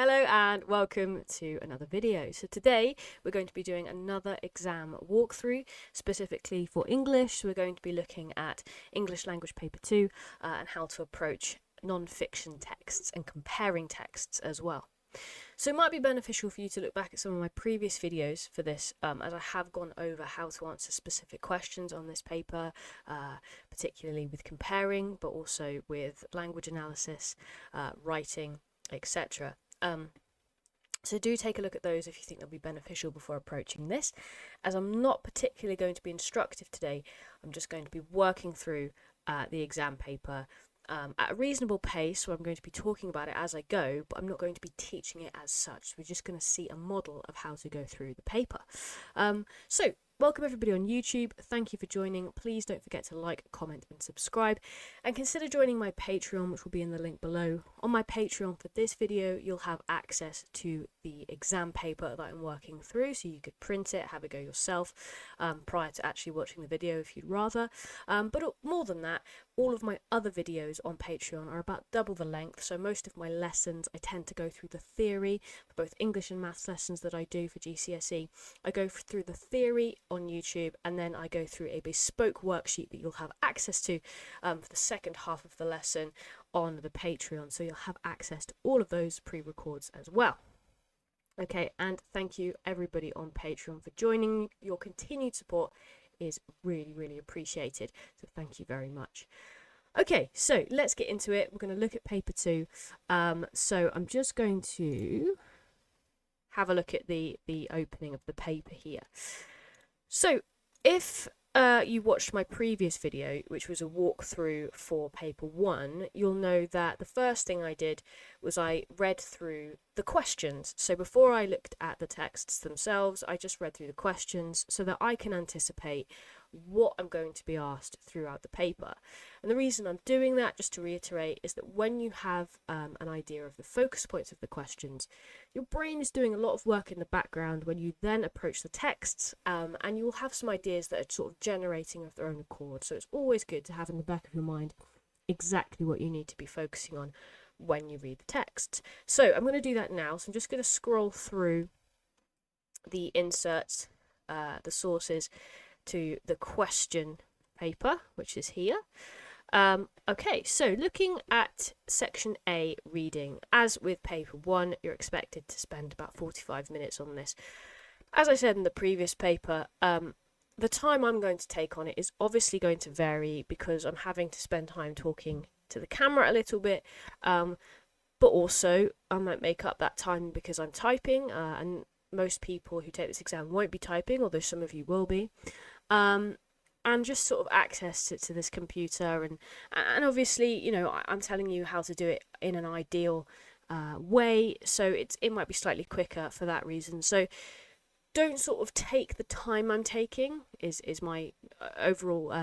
Hello and welcome to another video. So today we're going to be doing another exam walkthrough specifically for English. So we're going to be looking at English Language Paper 2 and how to approach non-fiction texts and comparing texts as well. So it might be beneficial for you to look back at some of my previous videos for this, as I have gone over how to answer specific questions on this paper, particularly with comparing, but also with language analysis, writing, etc. So do take a look at those if you think they'll be beneficial before approaching this. As I'm not particularly going to be instructive today, I'm just going to be working through the exam paper at a reasonable pace, so I'm going to be talking about it as I go, but I'm not going to be teaching it as such. We're just going to see a model of how to go through the paper. So welcome everybody on YouTube. Thank you for joining. Please don't forget to like, comment and subscribe, and consider joining my Patreon, which will be in the link below. On my Patreon for this video, you'll have access to the exam paper that I'm working through, so you could print it, have a go yourself prior to actually watching the video if you'd rather. But more than that, all of my other videos on Patreon are about double the length, so most of my lessons I tend to go through the theory for both English and maths lessons that I do for GCSE. I go through the theory on YouTube, and then I go through a bespoke worksheet that you'll have access to for the second half of the lesson on the Patreon, so you'll have access to all of those pre-records as well. Okay, and thank you everybody on Patreon for joining. Your continued support is really appreciated, so thank you very much. Okay, so let's get into it. We're going to look at paper 2. So I'm just going to have a look at the opening of the paper here. So if you watched my previous video, which was a walkthrough for paper 1, you'll know that the first thing I did was I read through the questions. So before I looked at the texts themselves, I just read through the questions so that I can anticipate what I'm going to be asked throughout the paper. And the reason I'm doing that, just to reiterate, is that when you have an idea of the focus points of the questions, your brain is doing a lot of work in the background when you then approach the texts, and you will have some ideas that are sort of generating of their own accord. So it's always good to have in the back of your mind exactly what you need to be focusing on when you read the text. So I'm going to do that now. So I'm just going to scroll through the inserts, the sources, to the question paper, which is here. Okay, so looking at section A, reading, as with paper 1, you're expected to spend about 45 minutes on this. As I said in the previous paper, the time I'm going to take on it is obviously going to vary because I'm having to spend time talking to the camera a little bit, but also I might make up that time because I'm typing, and most people who take this exam won't be typing, although some of you will be. And just sort of access to this computer, and obviously, you know, I'm telling you how to do it in an ideal way, so it might be slightly quicker for that reason. So don't sort of take the time I'm taking, is my overall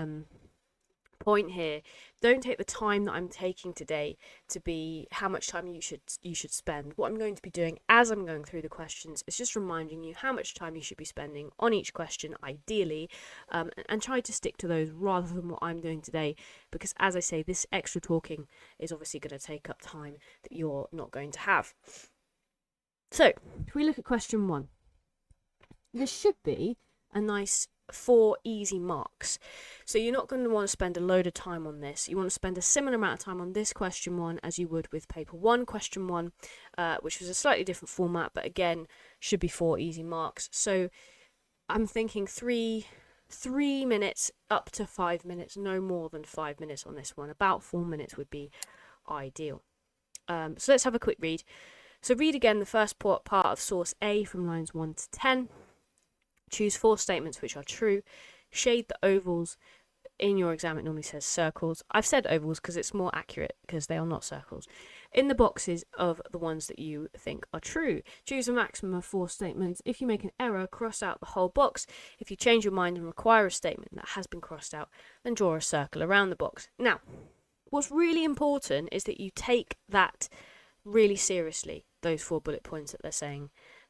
point here. Don't take the time that I'm taking today to be how much time you should spend. What I'm going to be doing as I'm going through the questions is just reminding you how much time you should be spending on each question, ideally, and try to stick to those rather than what I'm doing today, because as I say, this extra talking is obviously going to take up time that you're not going to have. So if we look at question 1, this should be a nice 4 easy marks. So you're not going to want to spend a load of time on this. You want to spend a similar amount of time on this question 1 as you would with paper 1, question 1, which was a slightly different format, but again, should be 4 easy marks. So I'm thinking 3 minutes up to 5 minutes, no more than 5 minutes on this one. About 4 minutes would be ideal. So let's have a quick read. So read again the first part of source A from lines 1 to 10. Choose 4 statements which are true. Shade the ovals. In your exam, it normally says circles. I've said ovals because it's more accurate because they are not circles. In the boxes of the ones that you think are true. Choose a maximum of 4 statements. If you make an error, cross out the whole box. If you change your mind and require a statement that has been crossed out, then draw a circle around the box. Now, what's really important is that you take that really seriously, those 4 bullet points that they're saying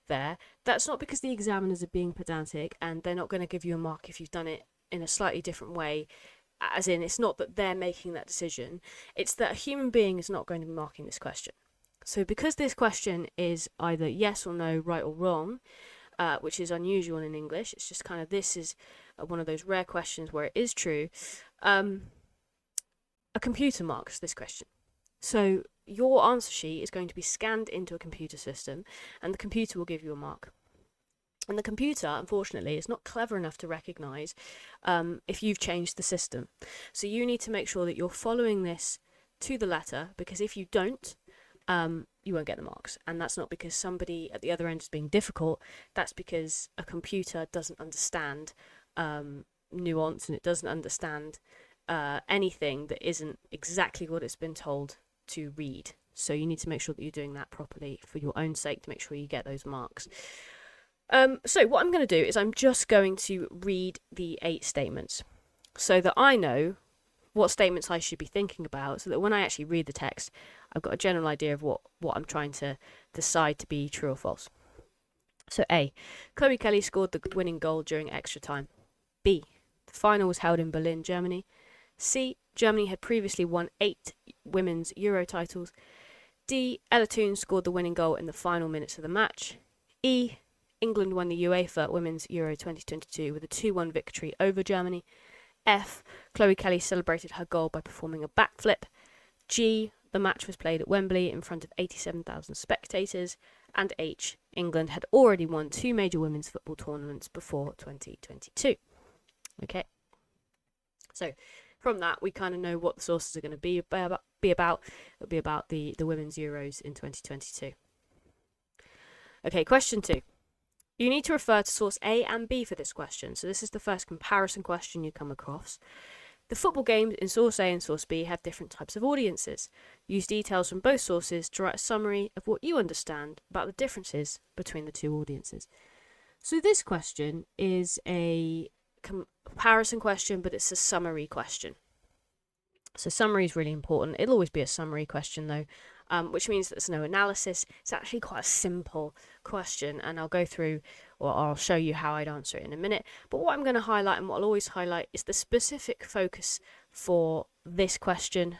there. That's not because the examiners are being pedantic and they're not going to give you a mark if you've done it in a slightly different way, as in it's not that they're making that decision, it's that a human being is not going to be marking this question. So because this question is either yes or no, right or wrong, which is unusual in English, it's just kind of, this is one of those rare questions where it is true, a computer marks this question. So your answer sheet is going to be scanned into a computer system, and the computer will give you a mark. And the computer, unfortunately, is not clever enough to recognise if you've changed the system. So you need to make sure that you're following this to the letter, because if you don't, you won't get the marks. And that's not because somebody at the other end is being difficult. That's because a computer doesn't understand nuance, and it doesn't understand anything that isn't exactly what it's been told to read. So you need to make sure that you're doing that properly for your own sake, to make sure you get those marks. So what I'm going to do is I'm just going to read the 8 statements so that I know what statements I should be thinking about, so that when I actually read the text, I've got a general idea of what I'm trying to decide to be true or false. So A, Chloe Kelly scored the winning goal during extra time. B, the final was held in Berlin, Germany. C, Germany had previously won 8 women's Euro titles. D, Ella Toone scored the winning goal in the final minutes of the match. E, England won the UEFA Women's Euro 2022 with a 2-1 victory over Germany. F, Chloe Kelly celebrated her goal by performing a backflip. G, the match was played at Wembley in front of 87,000 spectators. And H, England had already won 2 major women's football tournaments before 2022. Okay. So from that, we kind of know what the sources are going to be about. It'll be about the Women's Euros in 2022. Okay, question 2. You need to refer to source A and B for this question. So this is the first comparison question you come across. The football games in source A and source B have different types of audiences. Use details from both sources to write a summary of what you understand about the differences between the 2 audiences. So this question is a comparison question, but it's a summary question. So summary is really important. It'll always be a summary question though, which means that there's no analysis. It's actually quite a simple question, and I'll go through, or I'll show you how I'd answer it in a minute. But what I'm going to highlight, and what I'll always highlight, is the specific focus for this question,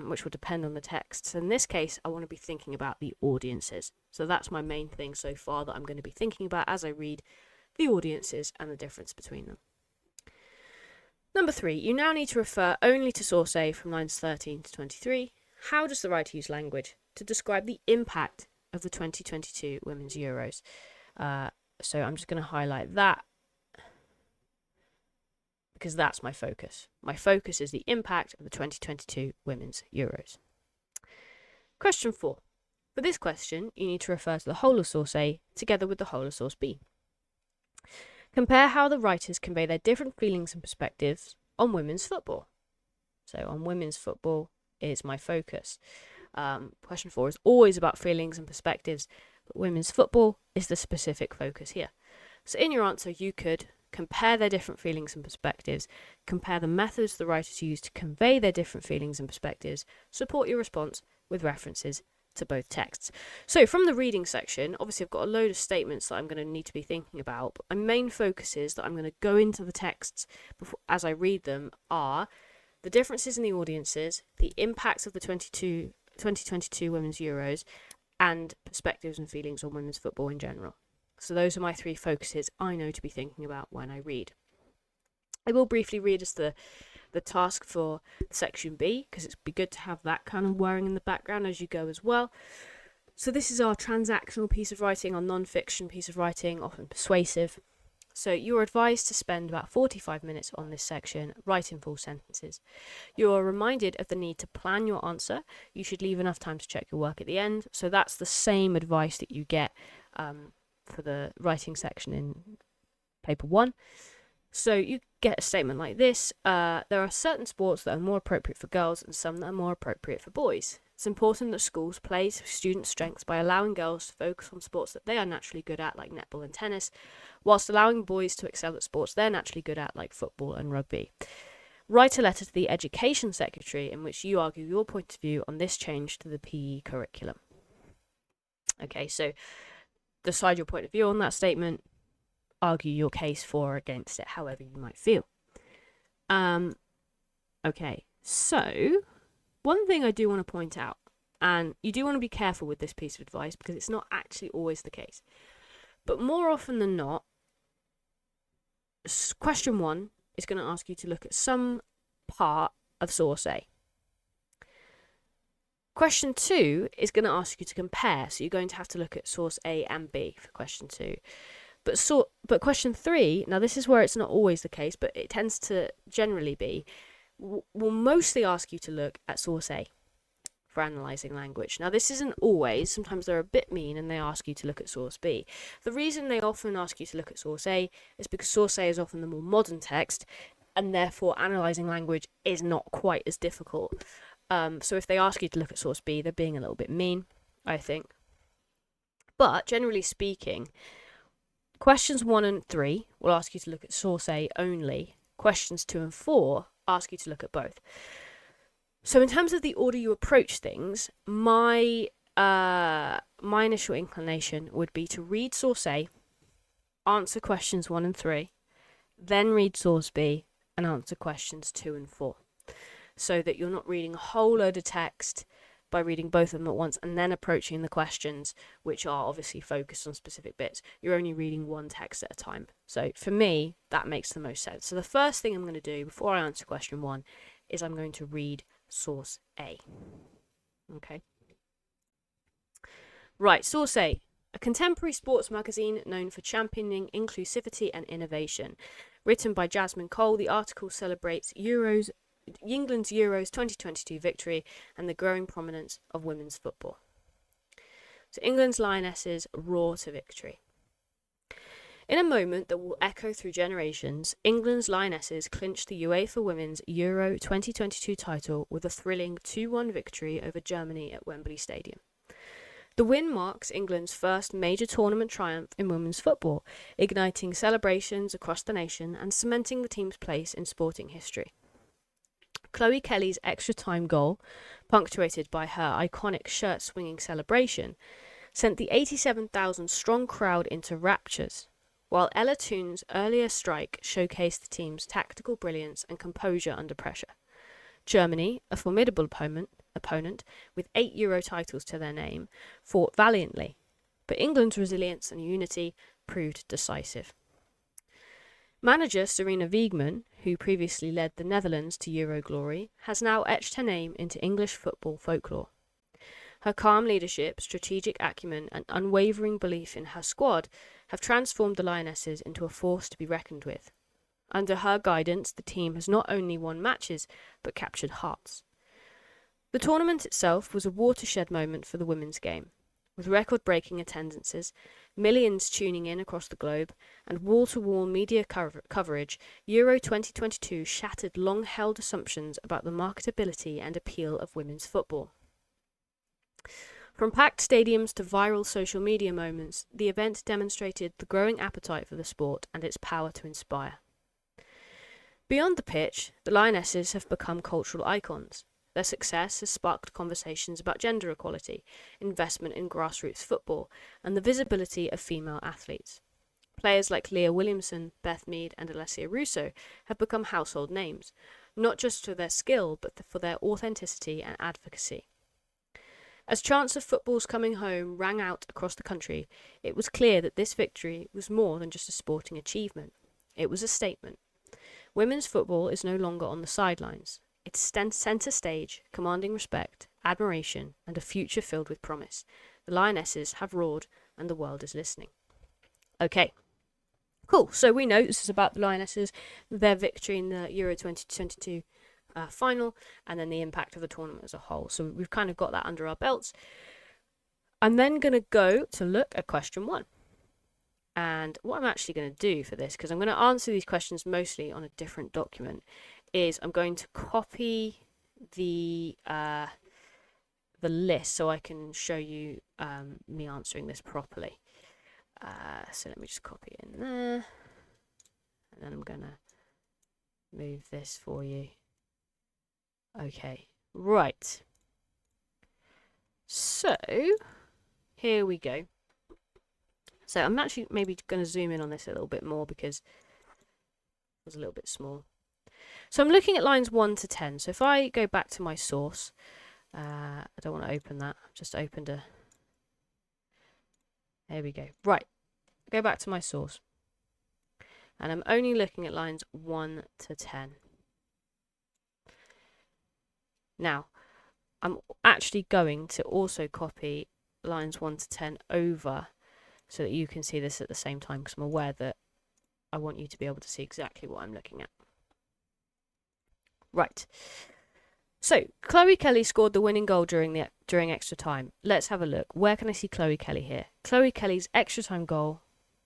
which will depend on the text. So in this case, I want to be thinking about the audiences. So that's my main thing so far that I'm going to be thinking about as I read the audiences and the difference between them. Number 3, you now need to refer only to source A from lines 13 to 23. How does the writer use language to describe the impact of the 2022 Women's Euros? So I'm just going to highlight that because that's my focus. My focus is the impact of the 2022 Women's Euros. Question 4. For this question, you need to refer to the whole of source A together with the whole of source B. Compare how the writers convey their different feelings and perspectives on women's football. So on women's football is my focus. Question 4 is always about feelings and perspectives, but women's football is the specific focus here. So in your answer, you could compare their different feelings and perspectives, compare the methods the writers use to convey their different feelings and perspectives, support your response with references to both texts. So from the reading section, obviously I've got a load of statements that I'm going to need to be thinking about, but my main focus is that I'm going to go into the texts as I read them are the differences in the audiences, the impacts of the 2022 Women's Euros, and perspectives and feelings on women's football in general. So those are my 3 focuses I know to be thinking about when I read. I will briefly read as the task for section B, because it'd be good to have that kind of whirring in the background as you go as well. So this is our transactional piece of writing, our non-fiction piece of writing, often persuasive. So you're advised to spend about 45 minutes on this section, writing full sentences. You are reminded of the need to plan your answer. You should leave enough time to check your work at the end. So that's the same advice that you get for the writing section in paper 1. So you get a statement like this. There are certain sports that are more appropriate for girls and some that are more appropriate for boys. It's important that schools play to students' strengths by allowing girls to focus on sports that they are naturally good at, like netball and tennis, whilst allowing boys to excel at sports they're naturally good at, like football and rugby. Write a letter to the Education Secretary in which you argue your point of view on this change to the PE curriculum. Okay, so decide your point of view on that statement. Argue your case for or against it, however you might feel. Okay, so one thing I do want to point out And you do want to be careful with this piece of advice because it's not actually always the case. But more often than not, question 1 is going to ask you to look at some part of source A. Question 2 is going to ask you to compare, so you're going to have to look at source A and B for question 2. But question 3, now this is where it's not always the case, but it tends to generally be, will mostly ask you to look at source A for analysing language. Now this isn't always, sometimes they're a bit mean and they ask you to look at source B. The reason they often ask you to look at source A is because source A is often the more modern text, and therefore analysing language is not quite as difficult. So if they ask you to look at source B, they're being a little bit mean, I think. But generally speaking, questions 1 and 3 will ask you to look at source A only. Questions 2 and 4 ask you to look at both. So in terms of the order you approach things, my initial inclination would be to read source A, answer questions 1 and 3, then read source B and answer questions 2 and 4. So that you're not reading a whole load of text by reading both of them at once and then approaching the questions, which are obviously focused on specific bits. You're only reading one text at a time. So for me, that makes the most sense. So the first thing I'm going to do before I answer question 1 is I'm going to read source A. Okay. Right, source A. A contemporary sports magazine known for championing inclusivity and innovation. Written by Jasmine Cole, the article celebrates England's Euros 2022 victory and the growing prominence of women's football. So England's Lionesses roar to victory. In a moment that will echo through generations, England's Lionesses clinched the UEFA Women's Euro 2022 title with a thrilling 2-1 victory over Germany at Wembley Stadium. The win marks England's first major tournament triumph in women's football, igniting celebrations across the nation and cementing the team's place in sporting history. Chloe Kelly's extra-time goal, punctuated by her iconic shirt-swinging celebration, sent the 87,000-strong crowd into raptures, while Ella Toon's earlier strike showcased the team's tactical brilliance and composure under pressure. Germany, a formidable opponent with 8 Euro titles to their name, fought valiantly, but England's resilience and unity proved decisive. Manager Serena Wiegman, who previously led the Netherlands to Euro glory, has now etched her name into English football folklore. Her calm leadership, strategic acumen, and unwavering belief in her squad have transformed the Lionesses into a force to be reckoned with. Under her guidance, the team has not only won matches, but captured hearts. The tournament itself was a watershed moment for the women's game. With record-breaking attendances, millions tuning in across the globe, and wall-to-wall media coverage, Euro 2022 shattered long-held assumptions about the marketability and appeal of women's football. From packed stadiums to viral social media moments, the event demonstrated the growing appetite for the sport and its power to inspire. Beyond the pitch, the Lionesses have become cultural icons. Their success has sparked conversations about gender equality, investment in grassroots football, and the visibility of female athletes. Players like Leah Williamson, Beth Mead, and Alessia Russo have become household names, not just for their skill, but for their authenticity and advocacy. As chants of football's coming home rang out across the country, it was clear that this victory was more than just a sporting achievement. It was a statement. Women's football is no longer on the sidelines. It's centre stage, commanding respect, admiration, and a future filled with promise. The Lionesses have roared, and the world is listening. Okay, cool. So we know this is about the Lionesses, their victory in the Euro 2022 final, and then the impact of the tournament as a whole. So we've kind of got that under our belts. I'm then going to go to look at question 1. And what I'm actually going to do for this, because I'm going to answer these questions mostly on a different document, is I'm going to copy the list so I can show you me answering this properly. So let me just copy it in there, and then I'm going to move this for you. Okay, right. So here we go. So I'm actually maybe going to zoom in on this a little bit more because it was a little bit small. So I'm looking at lines 1 to 10. So if I go back to my source, I don't want to open that. I've just opened a... There we go. Right, go back to my source. And I'm only looking at lines 1 to 10. Now, I'm actually going to also copy lines 1 to 10 over so that you can see this at the same time, because I'm aware that I want you to be able to see exactly what I'm looking at. Right. So, Chloe Kelly scored the winning goal during extra time. Let's have a look. Where can I see Chloe Kelly here? Chloe Kelly's extra time goal,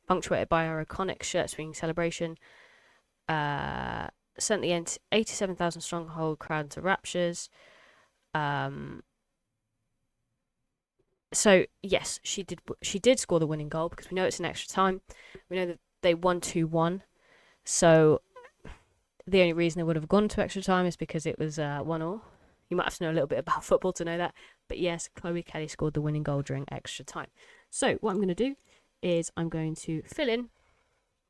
punctuated by her iconic shirt swinging celebration, sent the 87,000 stronghold crowd to raptures. So yes, she did score the winning goal, because we know it's an extra time. We know that they won 2-1. So the only reason they would have gone to extra time is because it was 1-1. You might have to know a little bit about football to know that. But yes, Chloe Kelly scored the winning goal during extra time. So what I'm going to do is I'm going to fill in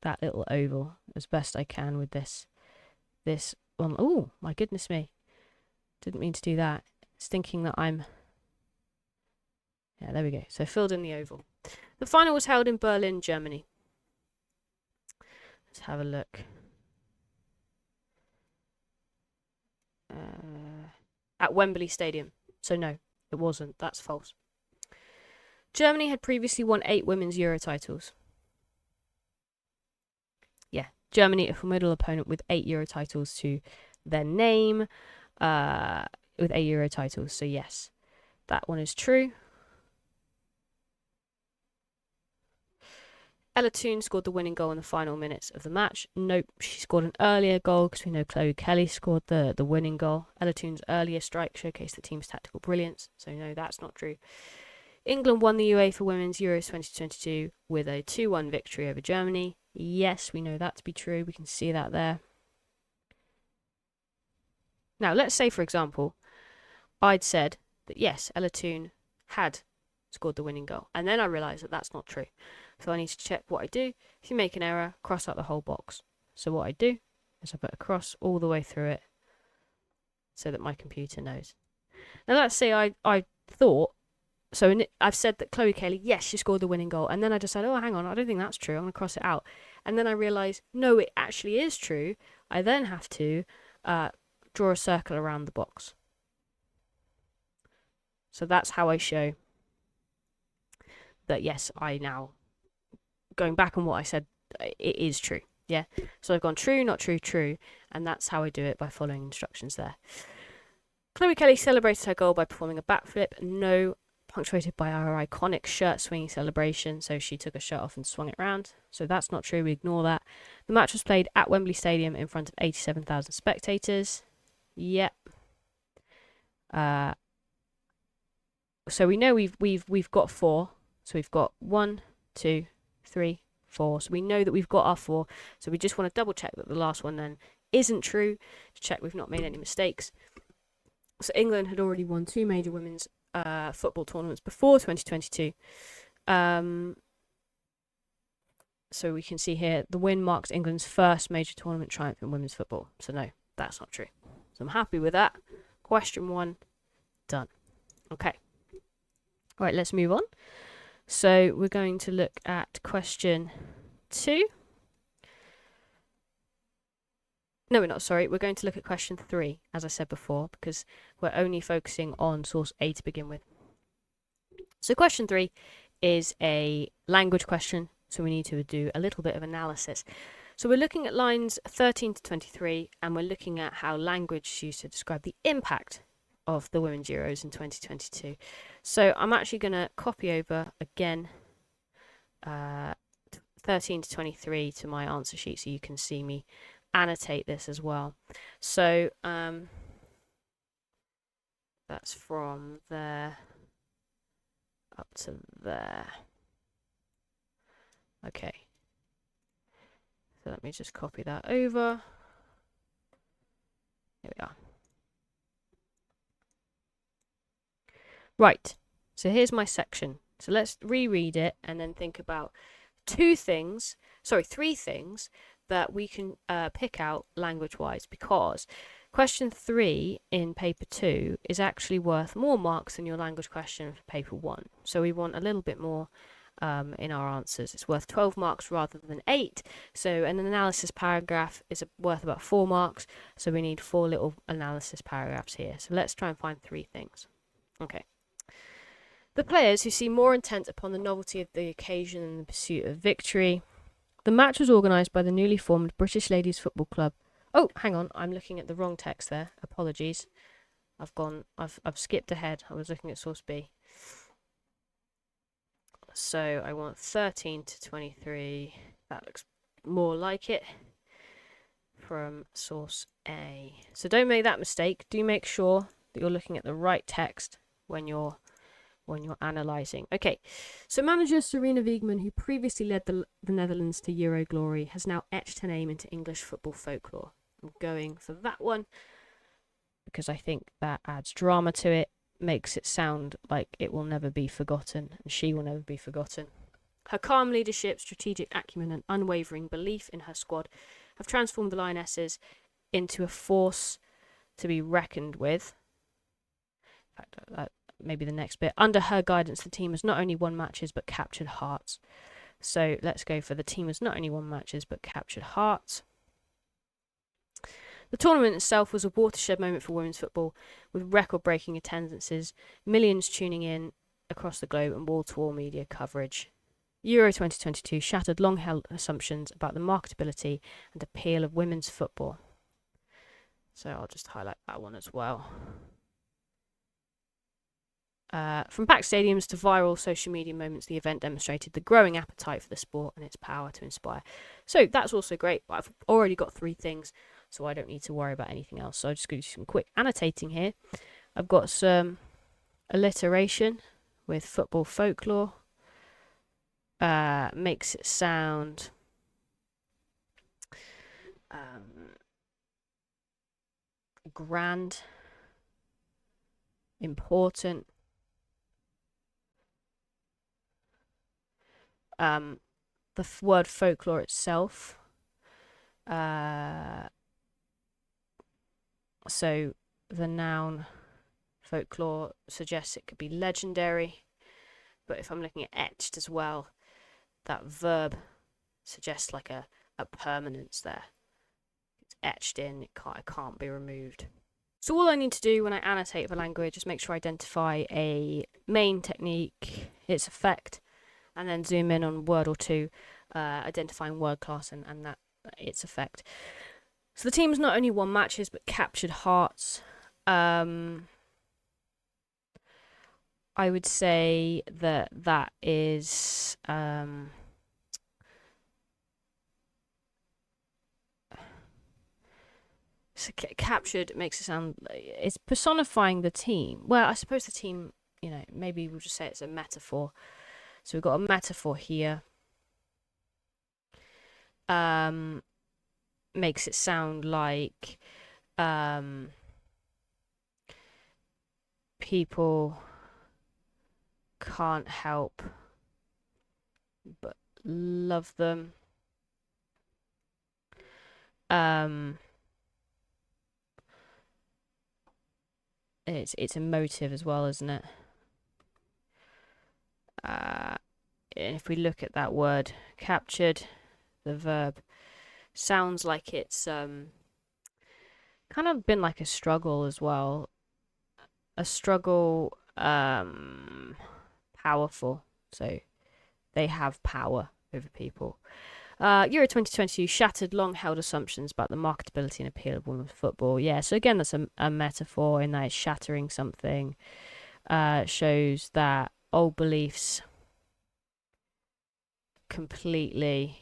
that little oval as best I can with this one. Oh, my goodness me. Didn't mean to do that. It's thinking that I'm... Yeah, there we go. So filled in the oval. The final was held in Berlin, Germany. Let's have a look. At Wembley Stadium. So no, it wasn't. That's false. Germany had previously won 8 women's Euro titles. Yeah, Germany, a formidable opponent with 8 Euro titles to their name. With 8 Euro titles. So yes, that one is true. Ella Toone scored the winning goal in the final minutes of the match. Nope, she scored an earlier goal, because we know Chloe Kelly scored the winning goal. Ella Toone's earlier strike showcased the team's tactical brilliance, so no, that's not true. England won the UEFA Women's Euros 2022 with a 2-1 victory over Germany. Yes, we know that to be true. We can see that there. Now, let's say, for example, I'd said that yes, Ella Toone had scored the winning goal, and then I realised that that's not true. So I need to check what I do. If you make an error, cross out the whole box. So what I do is I put a cross all the way through it so that my computer knows. Now let's say I thought, so I've said that Chloe Kelly, yes, she scored the winning goal. And then I decided, oh, hang on, I don't think that's true. I'm going to cross it out. And then I realise, no, it actually is true. I then have to draw a circle around the box. So that's how I show that, yes, I now... Going back on what I said, it is true. Yeah. So I've gone true, not true, true. And that's how I do it, by following instructions there. Chloe Kelly celebrated her goal by performing a backflip. No, punctuated by her iconic shirt swinging celebration. So she took her shirt off and swung it around. So that's not true. We ignore that. The match was played at Wembley Stadium in front of 87,000 spectators. Yep. So we know we've got 4. So we've got 1, 2, 3, 4. So we know that we've got our 4. So we just want to double check that the last one then isn't true, to check we've not made any mistakes. So England had already won 2 major women's football tournaments before 2022. So we can see here the win marks England's first major tournament triumph in women's football. So no, that's not true. So I'm happy with that. Question 1 done. Okay. All right, let's move on. So we're going to look at question 2. No, we're not, sorry. We're going to look at question 3, as I said before, because we're only focusing on source A to begin with. So question 3 is a language question, so we need to do a little bit of analysis. So we're looking at lines 13 to 23, and we're looking at how language is used to describe the impact of the Women's Euros in 2022. So I'm actually going to copy over again 13 to 23 to my answer sheet, so you can see me annotate this as well. So that's from there up to there. Okay. So let me just copy that over. Here we are. Right, so here's my section. So let's reread it and then think about 3 things that we can pick out language-wise, because Question 3 in paper 2 is actually worth more marks than your language question for paper 1. So we want a little bit more in our answers. It's worth 12 marks rather than 8. So an analysis paragraph is worth about 4 marks. So we need 4 little analysis paragraphs here. So let's try and find 3 things. Okay. The players who seem more intent upon the novelty of the occasion and the pursuit of victory. The match was organised by the newly formed British Ladies Football Club. Oh, hang on, I'm looking at the wrong text there. Apologies. I've skipped ahead. I was looking at source B. So I want 13 to 23. That looks more like it from source A. So don't make that mistake. Do make sure that you're looking at the right text when you're analysing. Okay, so manager Serena Wiegman, who previously led the Netherlands to Euro glory, has now etched her name into English football folklore. I'm going for that one because I think that adds drama to it, makes it sound like it will never be forgotten, and she will never be forgotten. Her calm leadership, strategic acumen, and unwavering belief in her squad have transformed the Lionesses into a force to be reckoned with. In fact, maybe the next bit. Under her guidance, the team has not only won matches but captured hearts. So let's go for the team has not only won matches but captured hearts. The tournament itself was a watershed moment for women's football, with record-breaking attendances, millions tuning in across the globe, and wall-to-wall media coverage. Euro 2022 shattered long-held assumptions about the marketability and appeal of women's football. So I'll just highlight that one as well. From packed stadiums to viral social media moments, the event demonstrated the growing appetite for the sport and its power to inspire. So that's also great. I've already got 3 things, so I don't need to worry about anything else. So I'm just going to do some quick annotating here. I've got some alliteration with football folklore. Makes it sound grand, important. The word folklore itself. So the noun folklore suggests it could be legendary, but if I'm looking at etched as well, that verb suggests like a permanence there. It's etched in, it can't be removed. So all I need to do when I annotate the language is make sure I identify a main technique, its effect, and then zoom in on a word or two, identifying word class and that its effect. So the team's not only won matches but captured hearts. I would say that is so captured makes it sound, it's personifying the team. Well, I suppose the team, maybe we'll just say it's a metaphor. So we've got a metaphor here. Makes it sound like people can't help but love them. It's emotive as well, isn't it? If we look at that word captured, the verb sounds like it's kind of been like a struggle as well. A struggle, powerful. So they have power over people. Euro 2022 shattered long-held assumptions about the marketability and appeal of women's football. Yeah, so again, that's a metaphor in that it's shattering something. Shows that old beliefs completely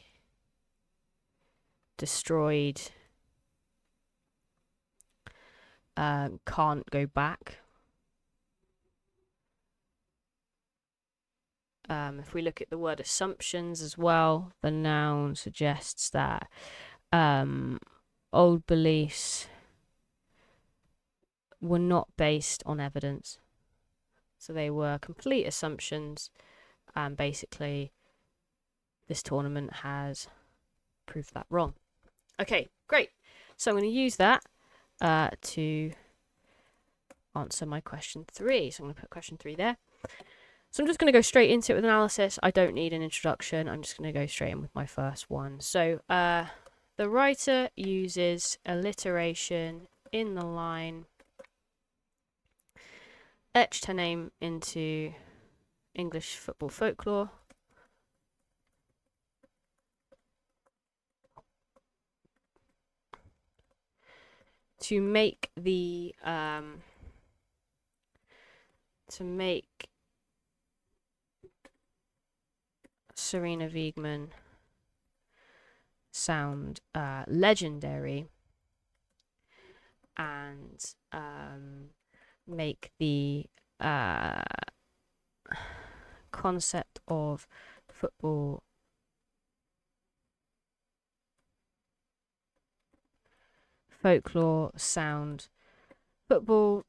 destroyed, can't go back. If we look at the word assumptions as well, the noun suggests that old beliefs were not based on evidence. So they were complete assumptions, and basically this tournament has proved that wrong. Okay, great. So I'm going to use that to answer my question 3. So I'm going to put question 3 there. So I'm just going to go straight into it with analysis. I don't need an introduction. I'm just going to go straight in with my first one. So the writer uses alliteration in the line, etched her name into English football folklore. To make Serena Wiegman sound legendary, and make the concept of football folklore sound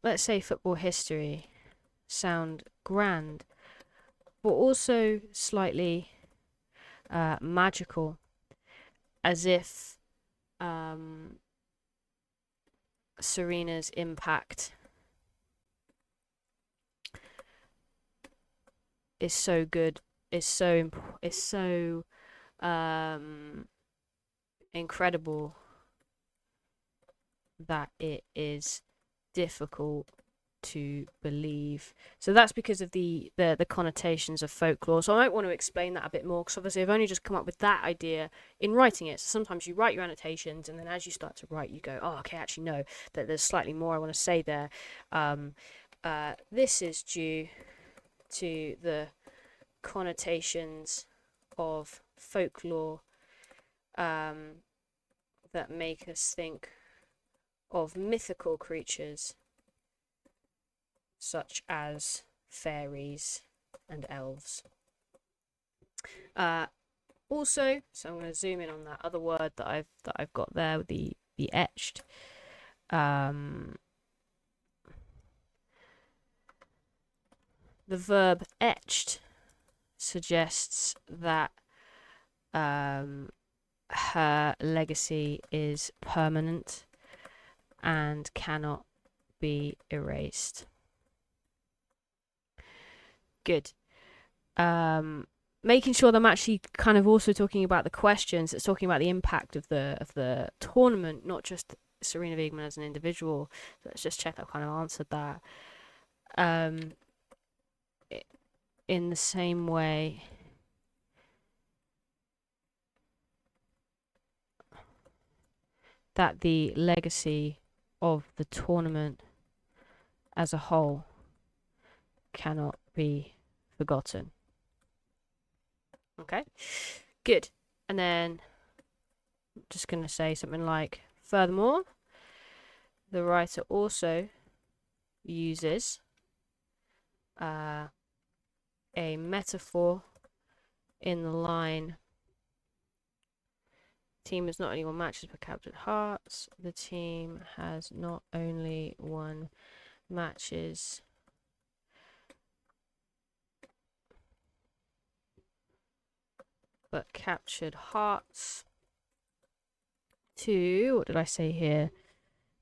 let's say football history sound grand, but also slightly magical, as if Serena's impact is so good, is so incredible that it is difficult to believe. So that's because of the connotations of folklore. So I might want to explain that a bit more, because obviously I've only just come up with that idea in writing it. So sometimes you write your annotations, and then as you start to write, you go, oh, okay, actually no, that there's slightly more I want to say there. This is due to the connotations of folklore that make us think of mythical creatures such as fairies and elves. Also, so I'm going to zoom in on that other word that I've got there, the etched. The verb etched suggests that her legacy is permanent and cannot be erased. Good. Making sure that I'm actually kind of also talking about the questions. It's talking about the impact of the tournament, not just Serena Wiegman as an individual. So let's just check I've kind of answered that. In the same way that the legacy of the tournament as a whole cannot be forgotten. Okay, good. And then I'm just going to say something like, furthermore, the writer also uses a metaphor in the line, team has not only won matches but captured hearts. The team has not only won matches but captured hearts. To, what did I say here?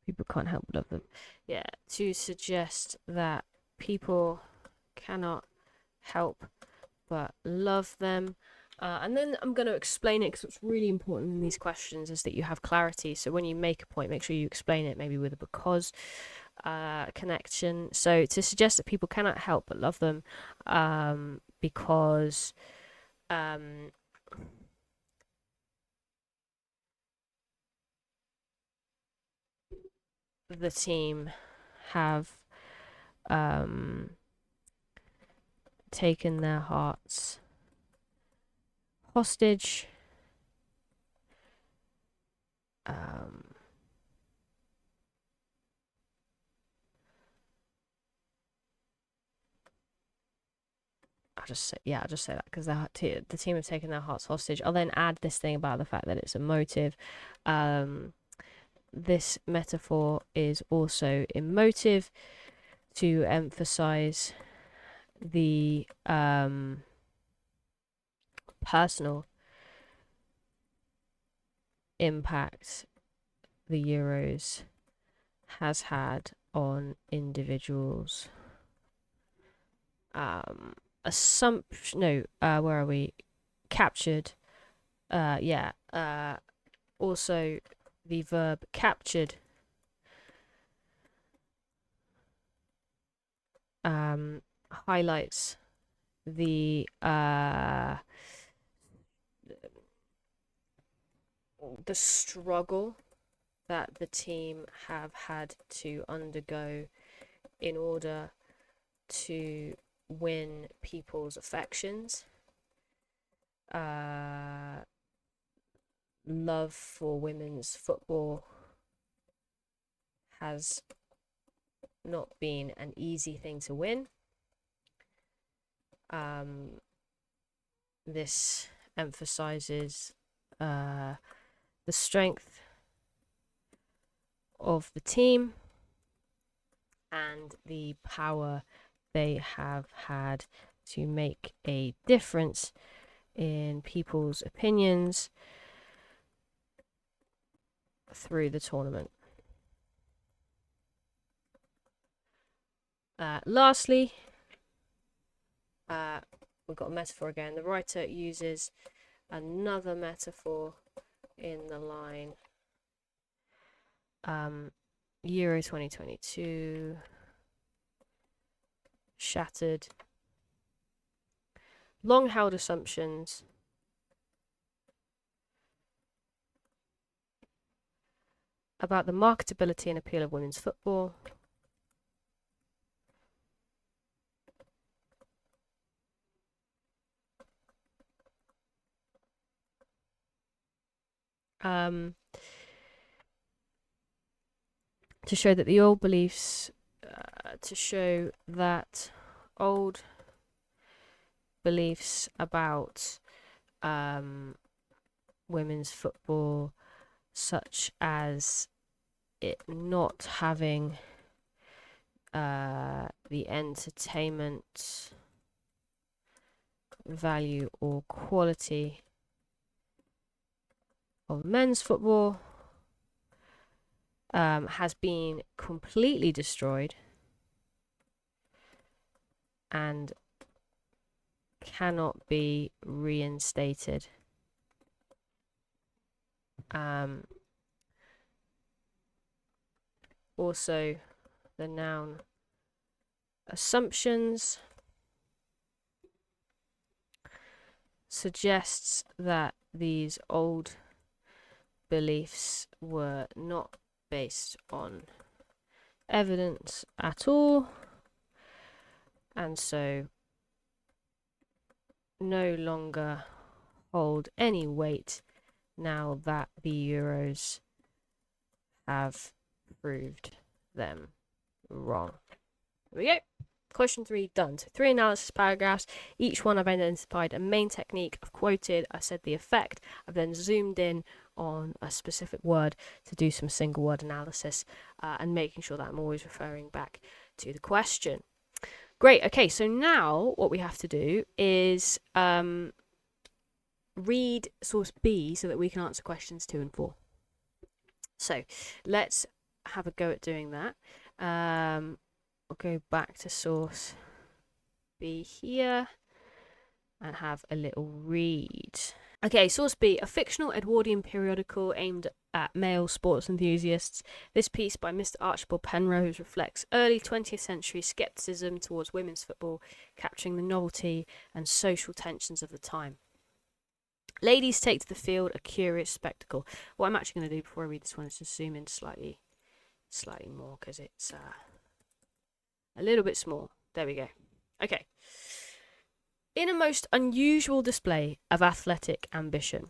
People can't help but love them. Yeah, to suggest that people cannot help but love them. And then I'm going to explain it, because what's really important in these questions is that you have clarity. So when you make a point, make sure you explain it maybe with a because connection. So to suggest that people cannot help but love them because the team have taken their hearts hostage. I'll just say that, because the team have taken their hearts hostage. I'll then add this thing about the fact that it's emotive. This metaphor is also emotive to emphasize the personal impact the Euros has had on individuals. Assumption. No. Where are we? Captured. Yeah. Also, the verb captured. Highlights the struggle that the team have had to undergo in order to win people's affections. Love for women's football has not been an easy thing to win. This emphasizes the strength of the team and the power they have had to make a difference in people's opinions through the tournament. Lastly, we've got a metaphor again. The writer uses another metaphor in the line Euro 2022 shattered long-held assumptions about the marketability and appeal of women's football. To show that the old beliefs, about women's football, such as it not having the entertainment value or quality of men's football, has been completely destroyed and cannot be reinstated. Also, the noun assumptions suggests that these old beliefs were not based on evidence at all, and so no longer hold any weight now that the Euros have proved them wrong. There we go. Question 3 done. So 3 analysis paragraphs. Each one I've identified a main technique. I've quoted. I said the effect. I've then zoomed in on a specific word to do some single word analysis and making sure that I'm always referring back to the question. Great. Okay, so now what we have to do is read source B so that we can answer questions 2 and 4. So let's have a go at doing that. I'll go back to source B here and have a little read. Okay, source B, a fictional Edwardian periodical aimed at male sports enthusiasts. This piece by Mr. Archibald Penrose reflects early 20th century scepticism towards women's football, capturing the novelty and social tensions of the time. Ladies take to the field, a curious spectacle. What I'm actually going to do before I read this one is just zoom in slightly more because it's a little bit small. There we go. Okay. In a most unusual display of athletic ambition,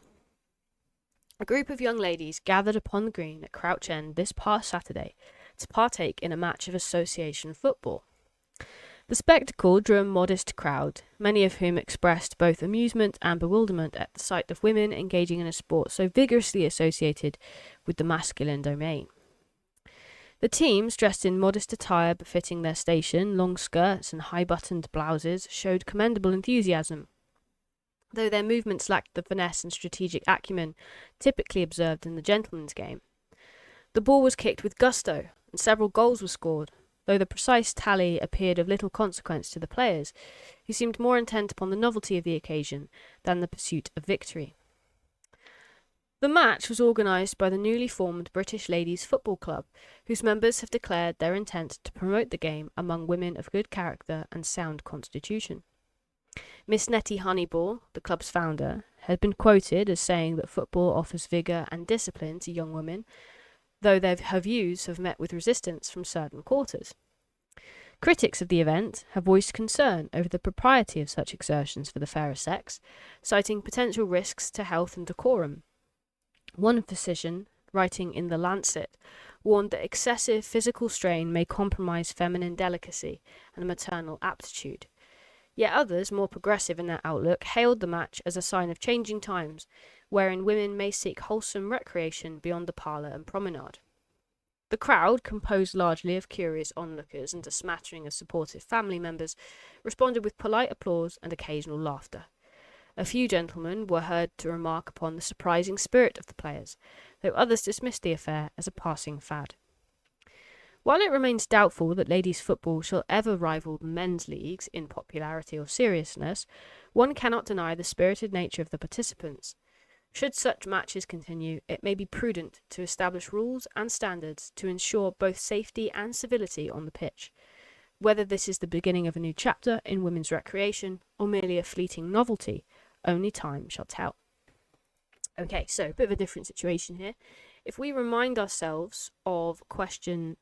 a group of young ladies gathered upon the green at Crouch End this past Saturday to partake in a match of association football. The spectacle drew a modest crowd, many of whom expressed both amusement and bewilderment at the sight of women engaging in a sport so vigorously associated with the masculine domain. The teams, dressed in modest attire befitting their station, long skirts and high-buttoned blouses, showed commendable enthusiasm, though their movements lacked the finesse and strategic acumen typically observed in the gentleman's game. The ball was kicked with gusto, and several goals were scored, though the precise tally appeared of little consequence to the players, who seemed more intent upon the novelty of the occasion than the pursuit of victory. The match was organised by the newly formed British Ladies Football Club, whose members have declared their intent to promote the game among women of good character and sound constitution. Miss Nettie Honeyball, the club's founder, had been quoted as saying that football offers vigour and discipline to young women, though her views have met with resistance from certain quarters. Critics of the event have voiced concern over the propriety of such exertions for the fairer sex, citing potential risks to health and decorum. One physician, writing in The Lancet, warned that excessive physical strain may compromise feminine delicacy and maternal aptitude. Yet others, more progressive in their outlook, hailed the match as a sign of changing times, wherein women may seek wholesome recreation beyond the parlour and promenade. The crowd, composed largely of curious onlookers and a smattering of supportive family members, responded with polite applause and occasional laughter. A few gentlemen were heard to remark upon the surprising spirit of the players, though others dismissed the affair as a passing fad. While it remains doubtful that ladies' football shall ever rival the men's leagues in popularity or seriousness, one cannot deny the spirited nature of the participants. Should such matches continue, it may be prudent to establish rules and standards to ensure both safety and civility on the pitch. Whether this is the beginning of a new chapter in women's recreation or merely a fleeting novelty, only time shall tell. Okay, so a bit of a different situation here. If we remind ourselves of question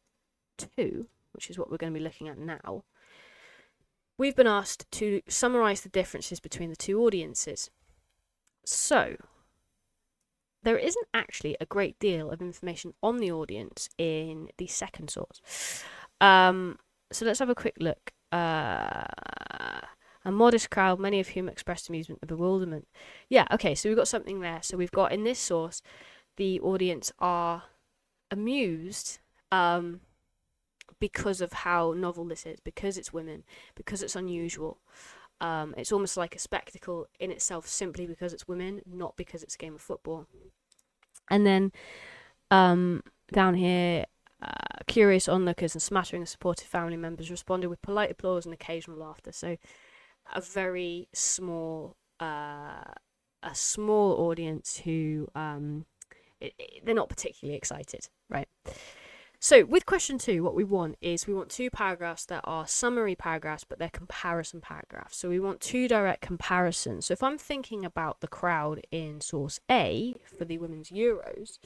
2, which is what we're going to be looking at now, we've been asked to summarise the differences between the two audiences. So, there isn't actually a great deal of information on the audience in the second source. So let's have a quick look. A modest crowd, many of whom expressed amusement and bewilderment. Yeah, okay, so we've got something there. So we've got, in this source, the audience are amused because of how novel this is, because it's women, because it's unusual. It's almost like a spectacle in itself simply because it's women, not because it's a game of football. And then down here, curious onlookers and smattering of supportive family members responded with polite applause and occasional laughter. So a very small audience who they're not particularly excited, right? So with question 2, what we want is 2 paragraphs that are summary paragraphs, but they're comparison paragraphs. So we want 2 direct comparisons. So if I'm thinking about the crowd in source A for the Women's Euros,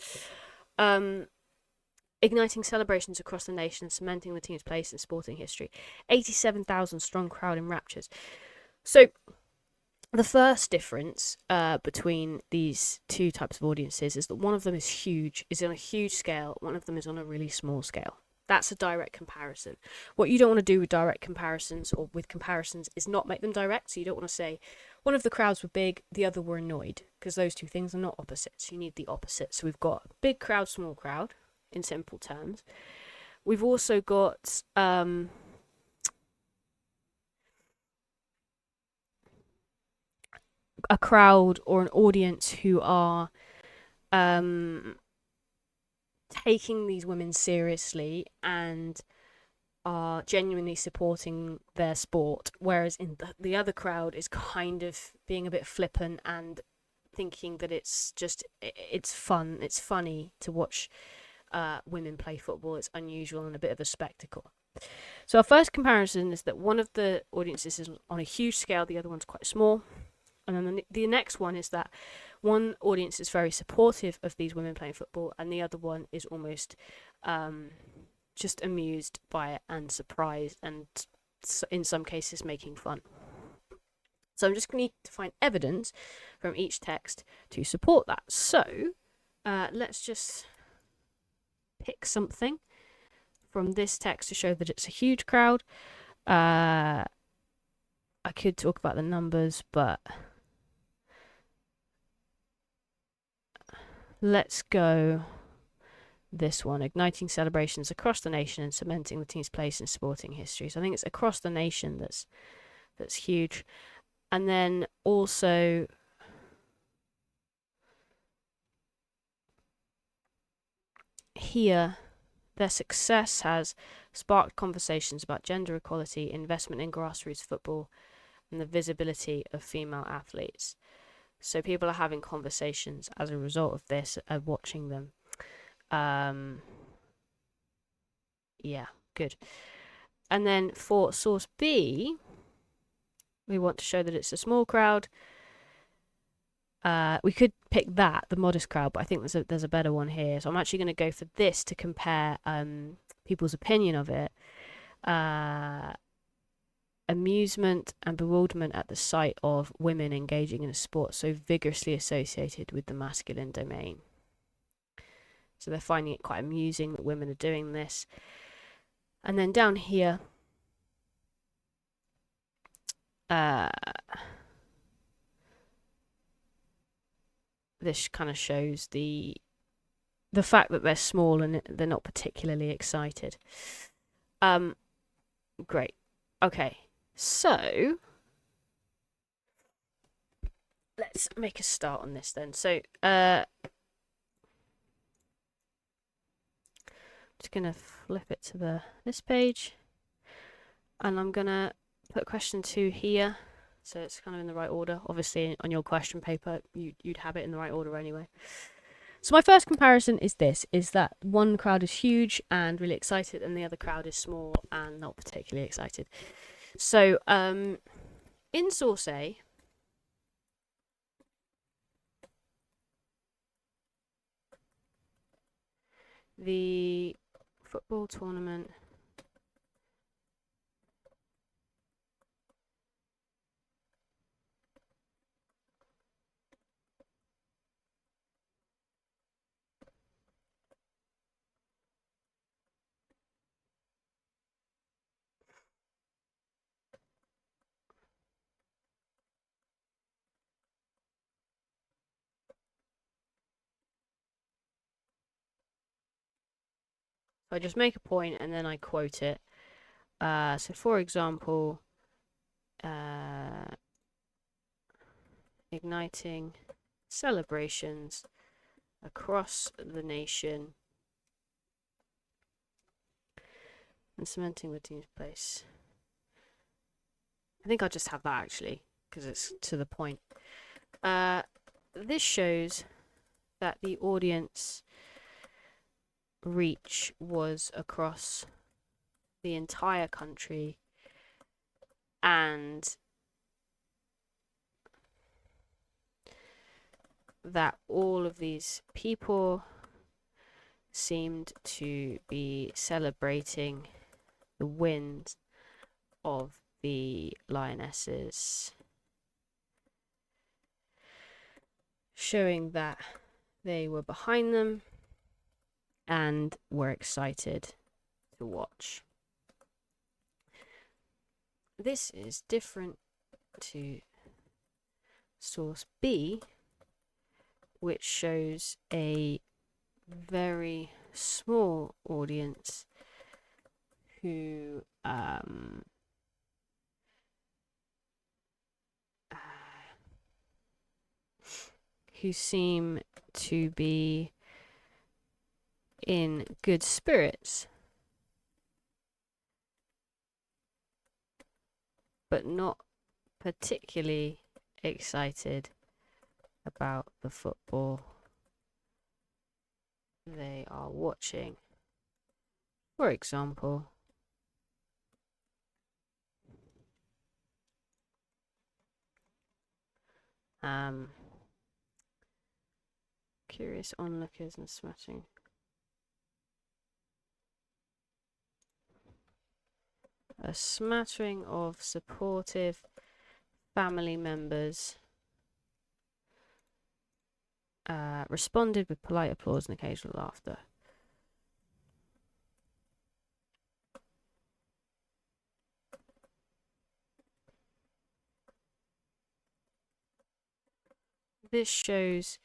igniting celebrations across the nation and cementing the team's place in sporting history, 87,000 strong crowd in raptures. So the first difference between these 2 types of audiences is that one of them is on a huge scale, one of them is on a really small scale. That's a direct comparison. What you don't want to do with direct comparisons or with comparisons is not make them direct. So you don't want to say one of the crowds were big, the other were annoyed, because those 2 things are not opposites. You need the opposite. So we've got big crowd, small crowd, in simple terms. We've also got a crowd or an audience who are taking these women seriously and are genuinely supporting their sport, whereas in the other crowd is kind of being a bit flippant and thinking that it's fun, it's funny to watch women play football, it's unusual and a bit of a spectacle. So our first comparison is that one of the audiences is on a huge scale, the other one's quite small. And then the next one is that one audience is very supportive of these women playing football, and the other one is almost just amused by it and surprised, and in some cases making fun. So I'm just going to need to find evidence from each text to support that. So let's just pick something from this text to show that it's a huge crowd. I could talk about the numbers, but let's go this one, igniting celebrations across the nation and cementing the team's place in sporting history. So I think it's across the nation that's huge. And then also here Their success has sparked conversations about gender equality, investment in grassroots football, and the visibility of female athletes. So people are having conversations as a result of this, watching them. Yeah, good. And then for source B, we want to show that it's a small crowd. We could pick that, the modest crowd, but I think there's a better one here. So I'm actually going to go for this to compare people's opinion of it. Amusement and bewilderment at the sight of women engaging in a sport so vigorously associated with the masculine domain. So they're finding it quite amusing that women are doing this. And then down here, this kind of shows the fact that they're small and they're not particularly excited. Great. Okay, so let's make a start on this then. So just gonna flip it to this page, and I'm gonna put question 2 here, so it's kind of in the right order. Obviously, on your question paper, you'd have it in the right order anyway. So my first comparison is that one crowd is huge and really excited, and the other crowd is small and not particularly excited. So in source A, the football tournament I just make a point and then I quote it. So for example, igniting celebrations across the nation and cementing the team's place. I think I'll just have that actually, because it's to the point. This shows that the audience reach was across the entire country, and that all of these people seemed to be celebrating the wins of the Lionesses, showing that they were behind them and were excited to watch. This is different to source B, which shows a very small audience who seem to be in good spirits, but not particularly excited about the football they are watching. For example, curious onlookers and smashing. A smattering of supportive family members responded with polite applause and occasional laughter. This shows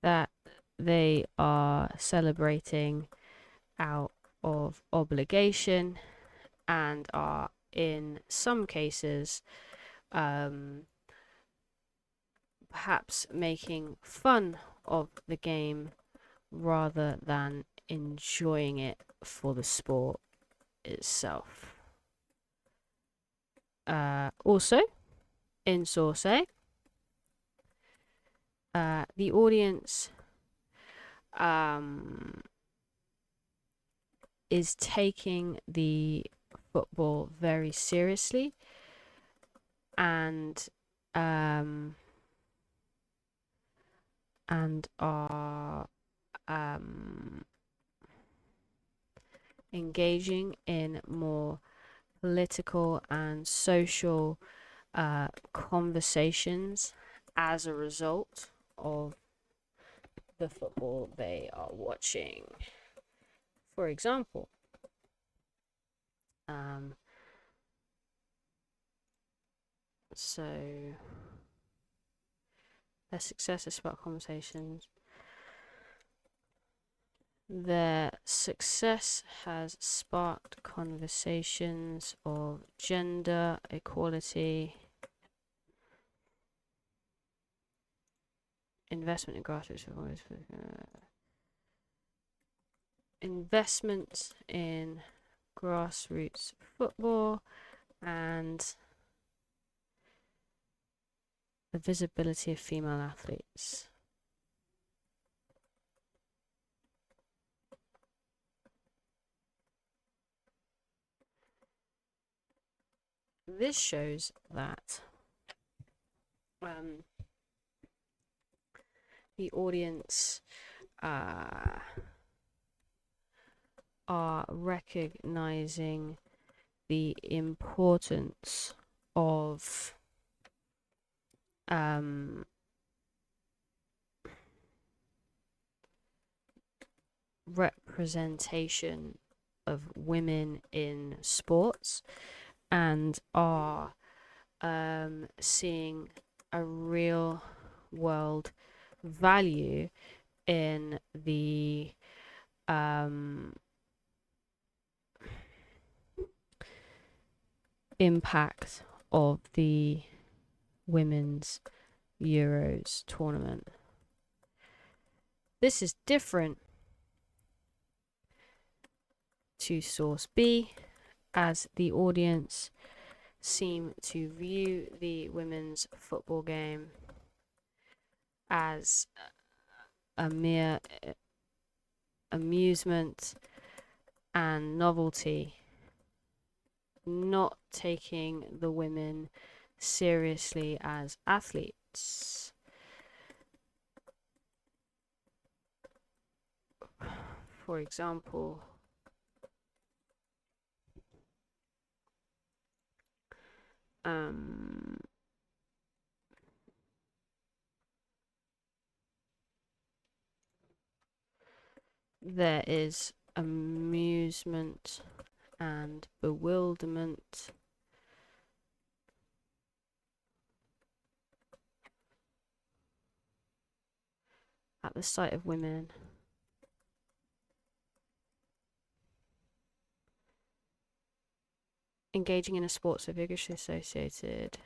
that they are celebrating out of obligation and are in some cases perhaps making fun of the game rather than enjoying it for the sport itself. Also, in source A, the audience is taking the football very seriously and are engaging in more political and social conversations as a result of the football they are watching. For example, so their success has sparked conversations. Their success has sparked conversations of gender equality, investment in grassroots investment in grassroots football, and the visibility of female athletes. This shows that the audience are recognizing the importance of representation of women in sports, and are seeing a real world value in the impact of the Women's Euros tournament. This is different to source B, as the audience seem to view the women's football game as a mere amusement and novelty, not taking the women seriously as athletes. For example, there is amusement and bewilderment at the sight of women engaging in a sport so vigorously associated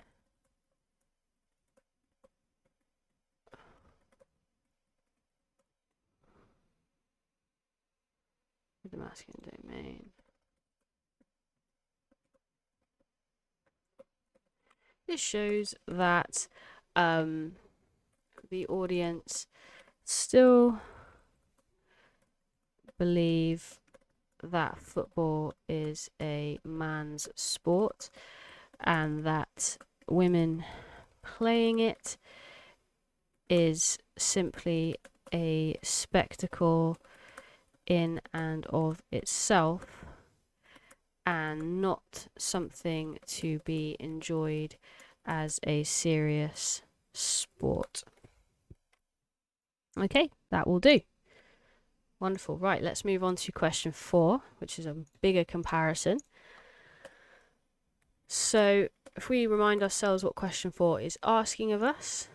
with the masculine domain. This shows that the audience still believe that football is a man's sport, and that women playing it is simply a spectacle in and of itself, and not something to be enjoyed as a serious sport. Okay, that will do. Wonderful. Right, let's move on to question 4, which is a bigger comparison. So if we remind ourselves what question 4 is asking of us,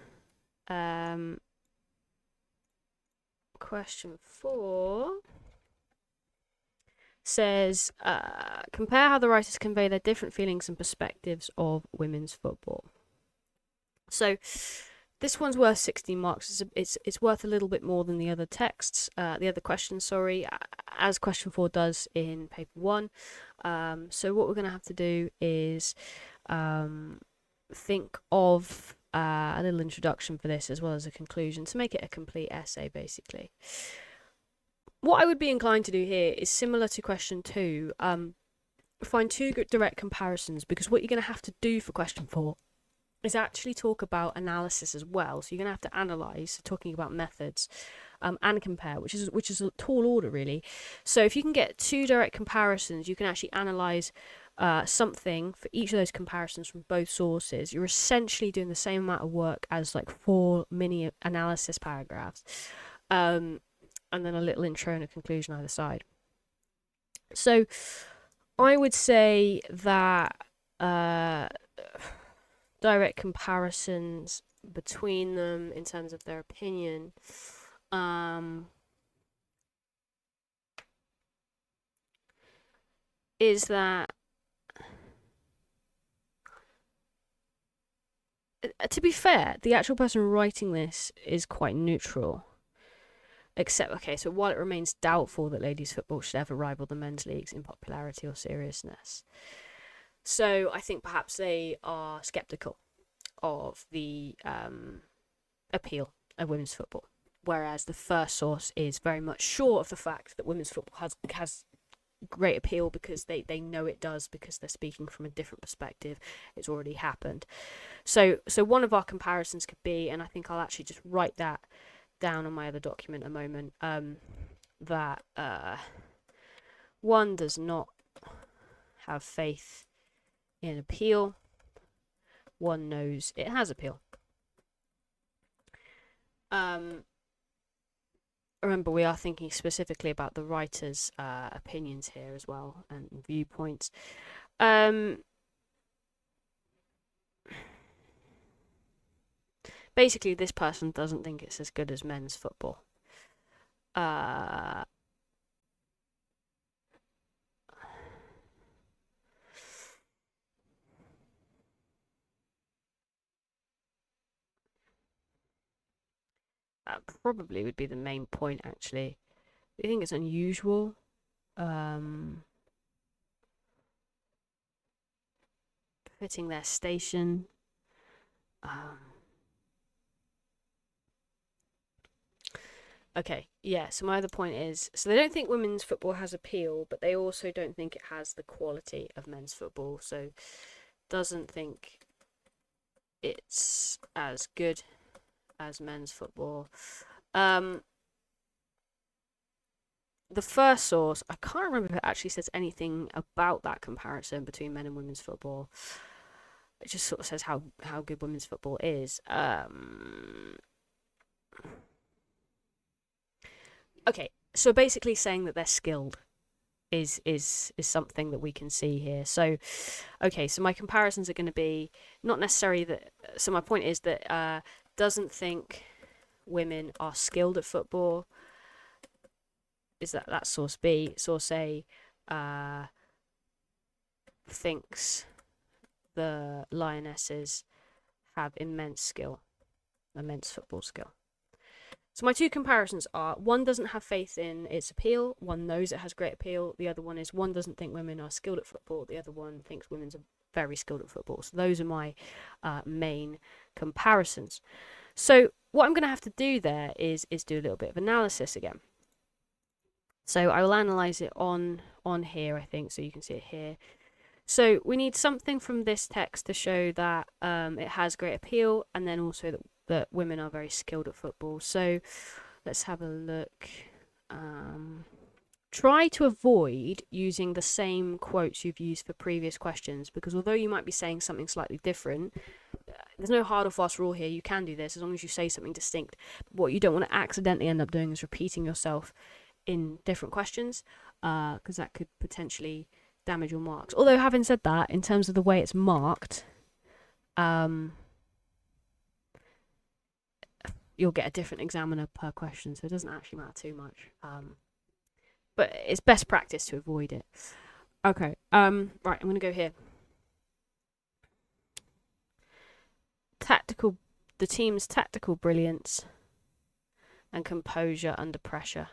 question 4 says, compare how the writers convey their different feelings and perspectives of women's football. So this one's worth 16 marks. It's worth a little bit more than the other texts, the other questions, sorry. as question 4 does in paper 1. So what we're going to have to do is think of a little introduction for this as well as a conclusion to make it a complete essay, basically. What I would be inclined to do here is similar to question 2, find 2 direct comparisons, because what you're going to have to do for question 4 is actually talk about analysis as well. So you're going to have to analyse, so talking about methods, and compare, which is a tall order, really. So if you can get 2 direct comparisons, you can actually analyse something for each of those comparisons from both sources. You're essentially doing the same amount of work as like 4 mini analysis paragraphs, and then a little intro and a conclusion either side. So I would say that direct comparisons between them in terms of their opinion is that, to be fair, the actual person writing this is quite neutral. Except, okay, so while it remains doubtful that ladies football should ever rival the men's leagues in popularity or seriousness, so I think perhaps they are sceptical of the appeal of women's football, whereas the first source is very much sure of the fact that women's football has great appeal because they know it does, because they're speaking from a different perspective. It's already happened. So one of our comparisons could be, and I think I'll actually just write that down on my other document a moment, that one does not have faith in appeal, one knows it has appeal. Remember, we are thinking specifically about the writer's opinions here as well, and viewpoints. Basically, this person doesn't think it's as good as men's football. That probably would be the main point, actually. I think it's unusual. Fitting their station. Okay, yeah, so my other point is, so they don't think women's football has appeal, but they also don't think it has the quality of men's football, so doesn't think it's as good as men's football. The first source, I can't remember if it actually says anything about that comparison between men and women's football. It just sort of says how good women's football is. Okay, so basically saying that they're skilled is something that we can see here. So, okay, so my comparisons are going to be not necessarily that. So my point is that doesn't think women are skilled at football. Is that source B? Source A thinks the Lionesses have immense football skill. So my 2 comparisons are, one doesn't have faith in its appeal, one knows it has great appeal, the other one is one doesn't think women are skilled at football, the other one thinks women are very skilled at football. So those are my main comparisons. So what I'm going to have to do there is do a little bit of analysis again. So I will analyse it on here, I think, so you can see it here. So we need something from this text to show that it has great appeal, and then also that women are very skilled at football. So let's have a look. Try to avoid using the same quotes you've used for previous questions, because although you might be saying something slightly different, there's no hard or fast rule here. You can do this as long as you say something distinct. But what you don't want to accidentally end up doing is repeating yourself in different questions, because that could potentially damage your marks. Although, having said that, in terms of the way it's marked, you'll get a different examiner per question, so it doesn't actually matter too much. But it's best practice to avoid it. Okay, right, I'm going to go here. The team's tactical brilliance and composure under pressure.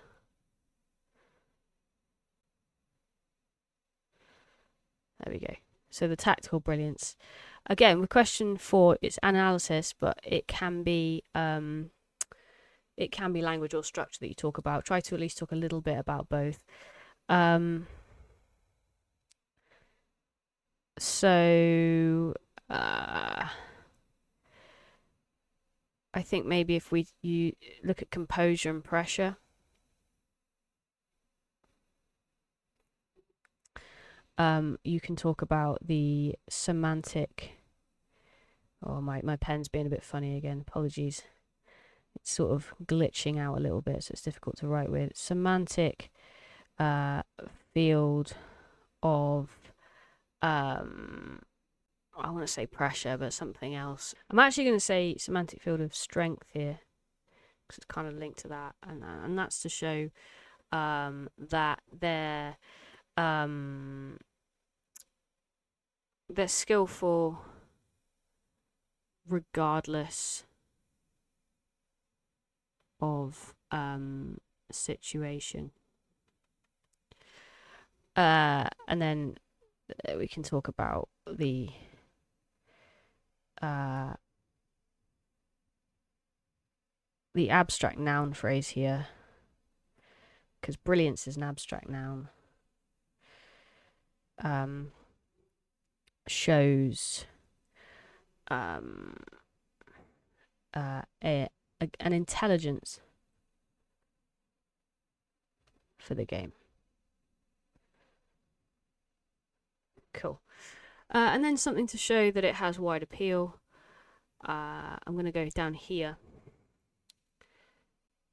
There we go. So the tactical brilliance. Again, with question 4, it's analysis, but it can be language or structure that you talk about. Try to at least talk a little bit about both. So I think maybe if you look at composure and pressure, you can talk about the semantic. Oh, my pen's being a bit funny again. Apologies. It's sort of glitching out a little bit, so it's difficult to write with. Semantic field of I want to say pressure, but something else. I'm actually going to say semantic field of strength here, because it's kind of linked to that, and that's to show that they're skillful regardless of situation. And then we can talk about the abstract noun phrase here, because brilliance is an abstract noun. Shows an intelligence for the game. Cool. And then something to show that it has wide appeal. I'm going to go down here.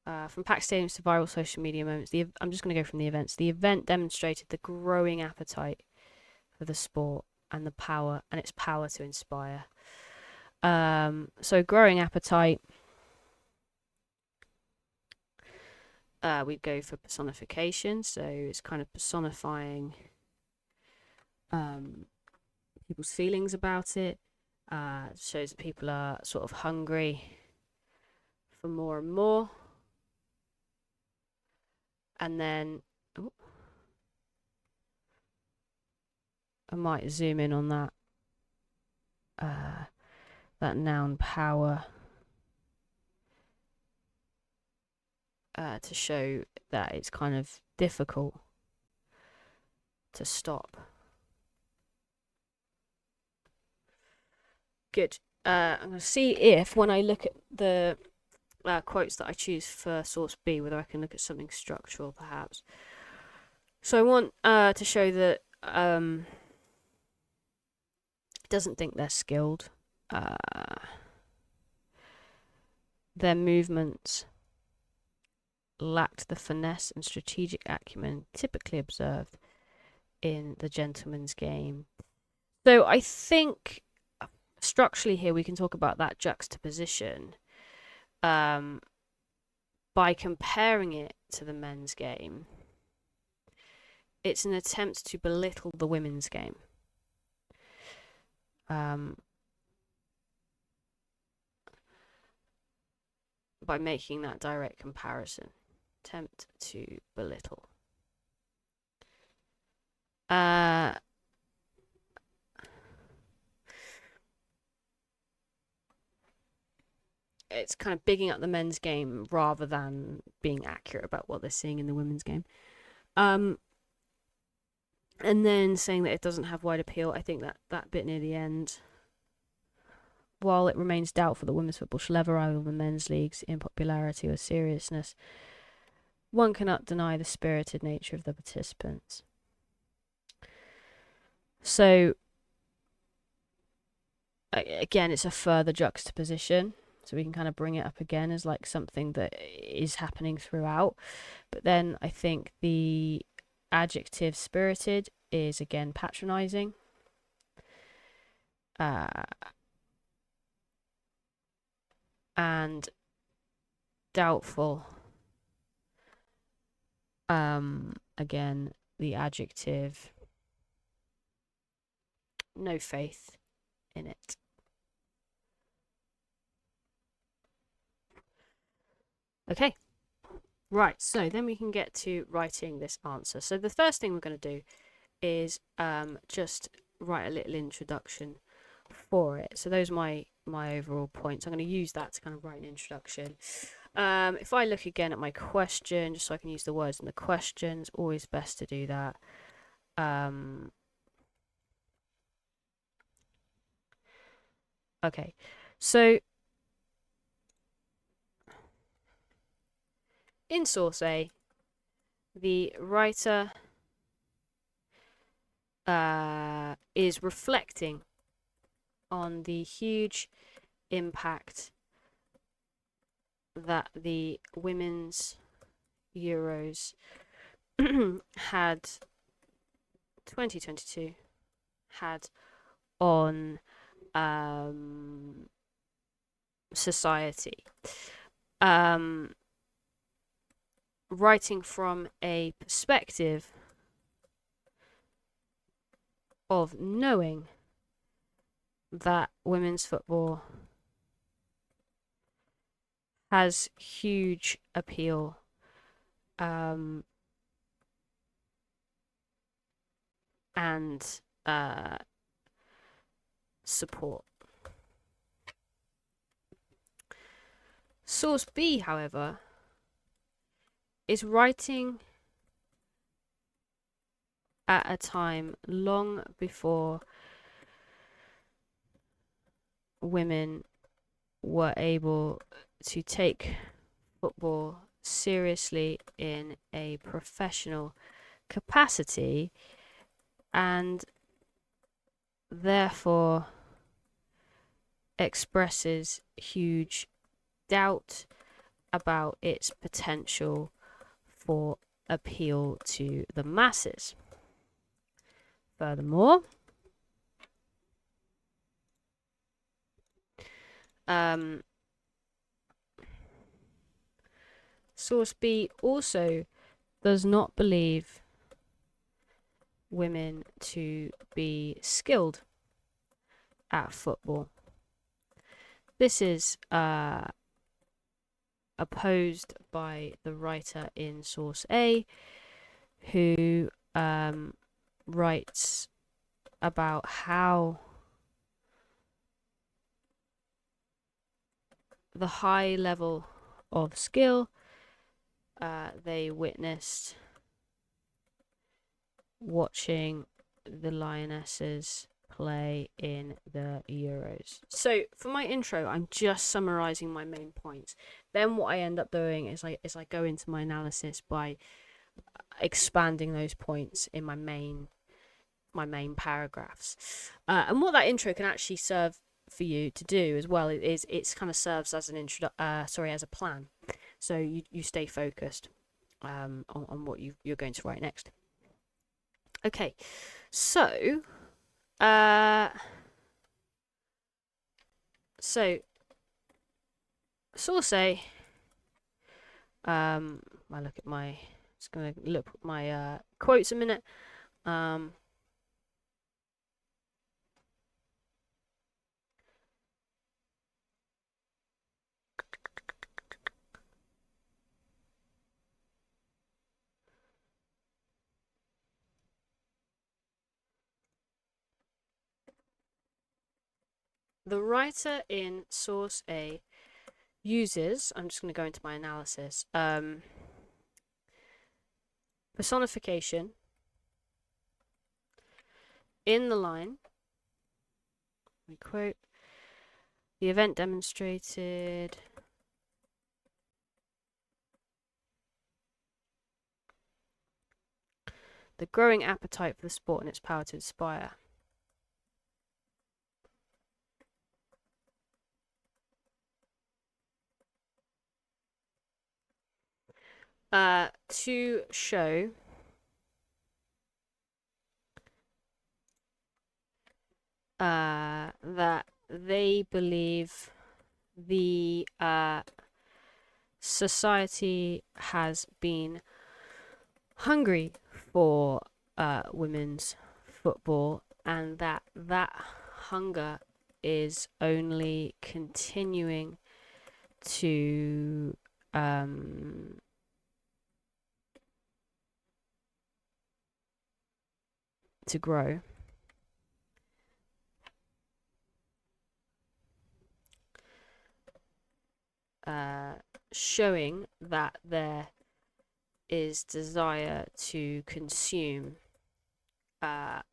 From packed stadiums to viral social media moments. I'm just going to go from the events. The event demonstrated the growing appetite for the sport and its power to inspire. So growing appetite. We'd go for personification. So it's kind of personifying people's feelings about it. Shows that people are sort of hungry for more and more. And then I might zoom in on that noun power to show that it's kind of difficult to stop. Good. I'm going to see if, when I look at the quotes that I choose for source B, whether I can look at something structural, perhaps. So I want to show that it doesn't think they're skilled. Their movements lacked the finesse and strategic acumen typically observed in the gentleman's game. So I think structurally here we can talk about that juxtaposition by comparing it to the men's game. It's an attempt to belittle the women's game. By making that direct comparison. Attempt to belittle. It's kind of bigging up the men's game rather than being accurate about what they're seeing in the women's game. And then saying that it doesn't have wide appeal. I think that bit near the end. While it remains doubtful that women's football shall ever rival the men's leagues in popularity or seriousness, one cannot deny the spirited nature of the participants. So, again, it's a further juxtaposition. So we can kind of bring it up again as like something that is happening throughout. But then I think the adjective spirited is again patronizing. And doubtful. Again, the adjective, no faith in it. Okay, right, so then we can get to writing this answer. So the first thing we're going to do is just write a little introduction for it. So those are my overall points. I'm going to use that to kind of write an introduction. If I look again at my question, just so I can use the words in the question, it's always best to do that. Okay, so in source A, the writer is reflecting on the huge impact that the women's Euros had 2022 had on society. Writing from a perspective of knowing that women's football has huge appeal and support. Source B, however, is writing at a time long before women were able to take football seriously in a professional capacity, and therefore expresses huge doubt about its potential for appeal to the masses. Furthermore, source B also does not believe women to be skilled at football. This is opposed by the writer in source A, who writes about how the high level of skill they witnessed watching the Lionesses play in the Euros. So for my intro, I'm just summarizing my main points. Then what I end up doing is I go into my analysis by expanding those points in my main paragraphs. And what that intro can actually serve for you to do as well is it's kind of serves as an as a plan, so you stay focused on what you're going to write next. Okay, so source A, I look at my, just gonna look at my quotes a minute. The writer in source A uses, I'm just going to go into my analysis, personification in the line. We quote, the event demonstrated the growing appetite for the sport and its power to inspire. To show that they believe the society has been hungry for women's football, and that hunger is only continuing to grow. showing that there is desire to consume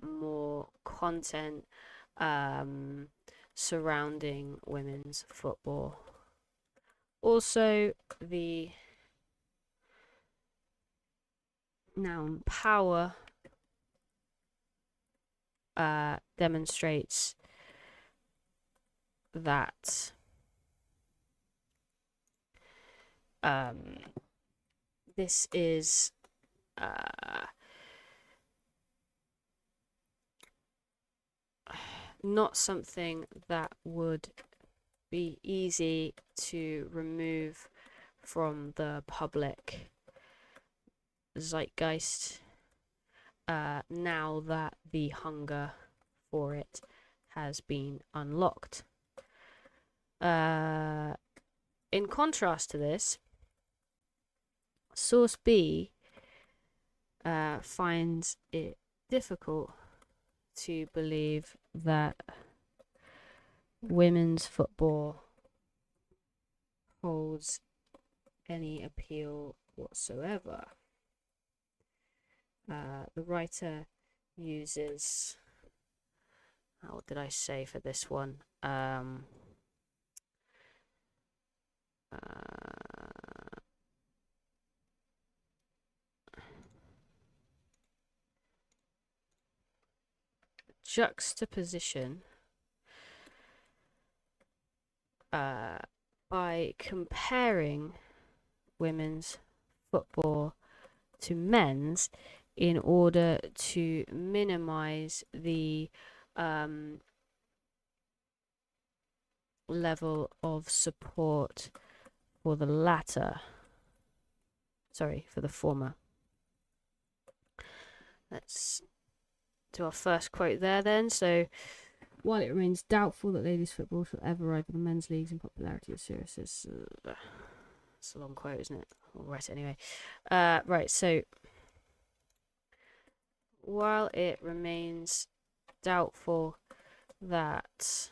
more content surrounding women's football. Also, the noun power demonstrates that this is not something that would be easy to remove from the public zeitgeist now that the hunger for it has been unlocked. In contrast to this, source B finds it difficult to believe that women's football holds any appeal whatsoever. The writer uses, what did I say for this one? Juxtaposition by comparing women's football to men's in order to minimize the level of support for the latter. Sorry, for the former. Let's do our first quote there then. So, while it remains doubtful that ladies' football shall ever rival the men's leagues in popularity or seriousness. It's a long quote, isn't it? I'll write it anyway. Right, so while it remains doubtful that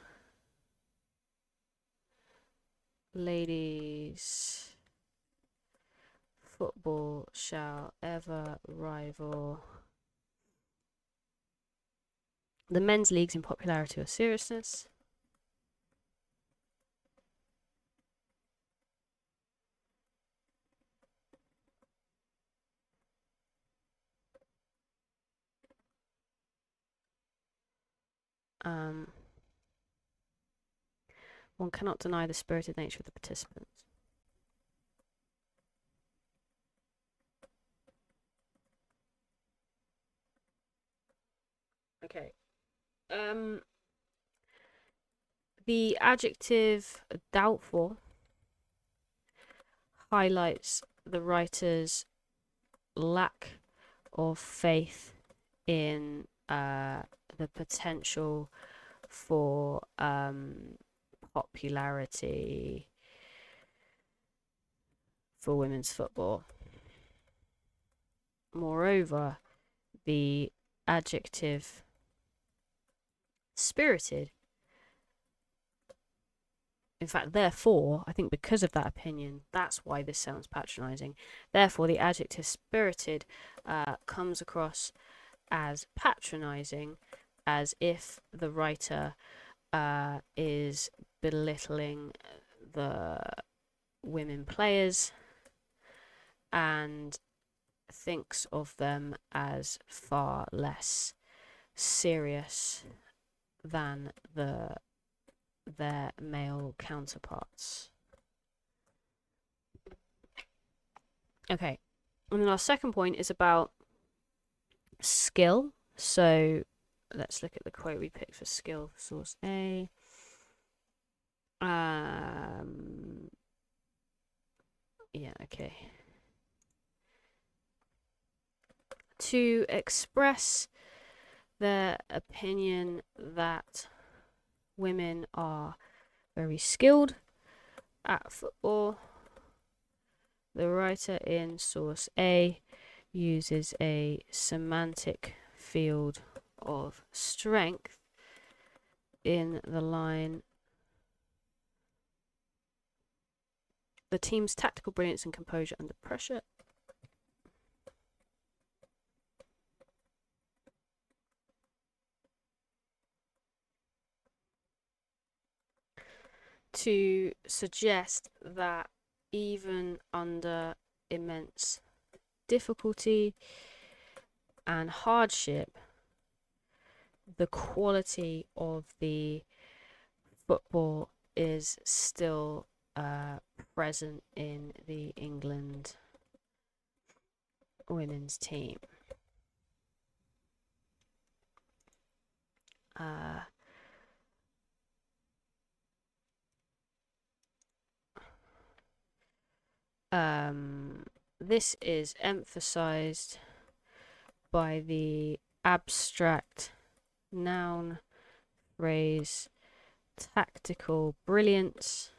ladies' football shall ever rival the men's leagues in popularity or seriousness, one cannot deny the spirited nature of the participants. Okay. The adjective doubtful highlights the writer's lack of faith in the potential for popularity for women's football. Moreover, the adjective spirited, in fact, therefore, I think because of that opinion, that's why this sounds patronizing. Therefore, the adjective spirited comes across as patronizing, as if the writer is belittling the women players and thinks of them as far less serious than their male counterparts. Okay, and then our second point is about skill. So let's look at the quote we picked for skill, source A. Yeah, okay. To express their opinion that women are very skilled at football, the writer in source A uses a semantic field of strength in the line the team's tactical brilliance and composure under pressure. To suggest that even under immense difficulty and hardship, the quality of the football is still present in the England women's team. This is emphasized by the abstract noun phrase tactical brilliance.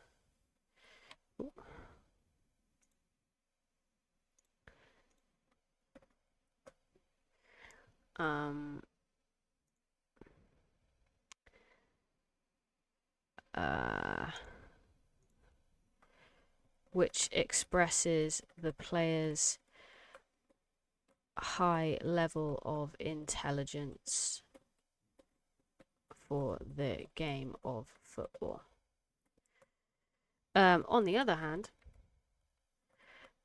Which expresses the player's high level of intelligence for the game of football. On the other hand,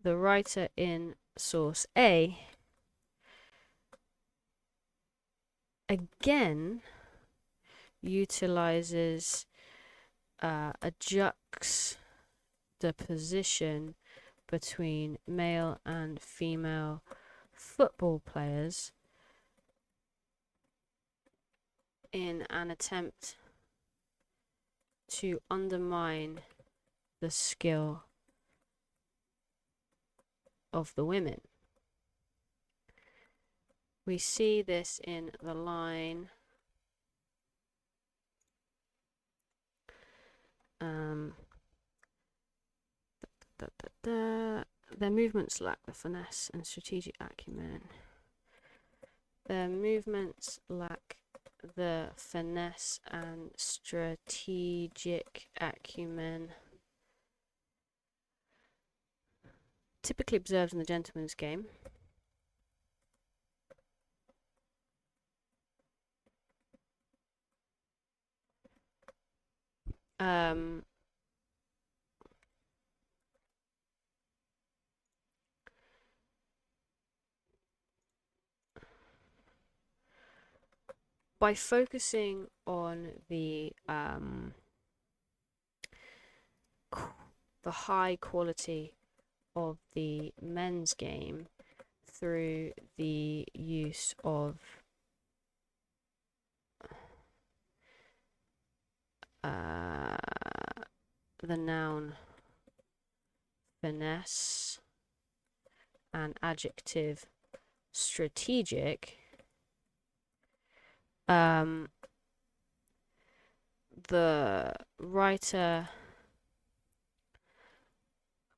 the writer in source A again utilizes a juxtaposition between male and female football players in an attempt to undermine the skill of the women. We see this in the line their movements lack the finesse and strategic acumen. Their movements lack the finesse and strategic acumen typically observed in the gentleman's game. By focusing on the high quality of the men's game through the use of the noun finesse and adjective strategic, the writer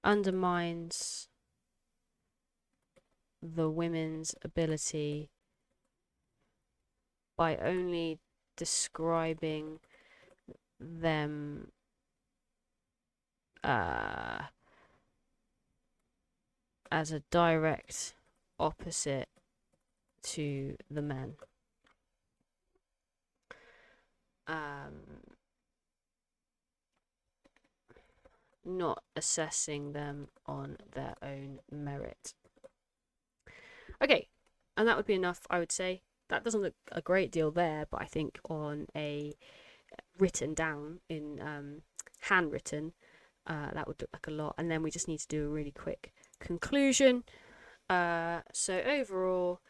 undermines the women's ability by only describing them as a direct opposite to the men. Not assessing them on their own merit. Okay, and that would be enough, I would say. That doesn't look a great deal there, but I think on a written down in handwritten, that would look like a lot. And then we just need to do a really quick conclusion. So overall,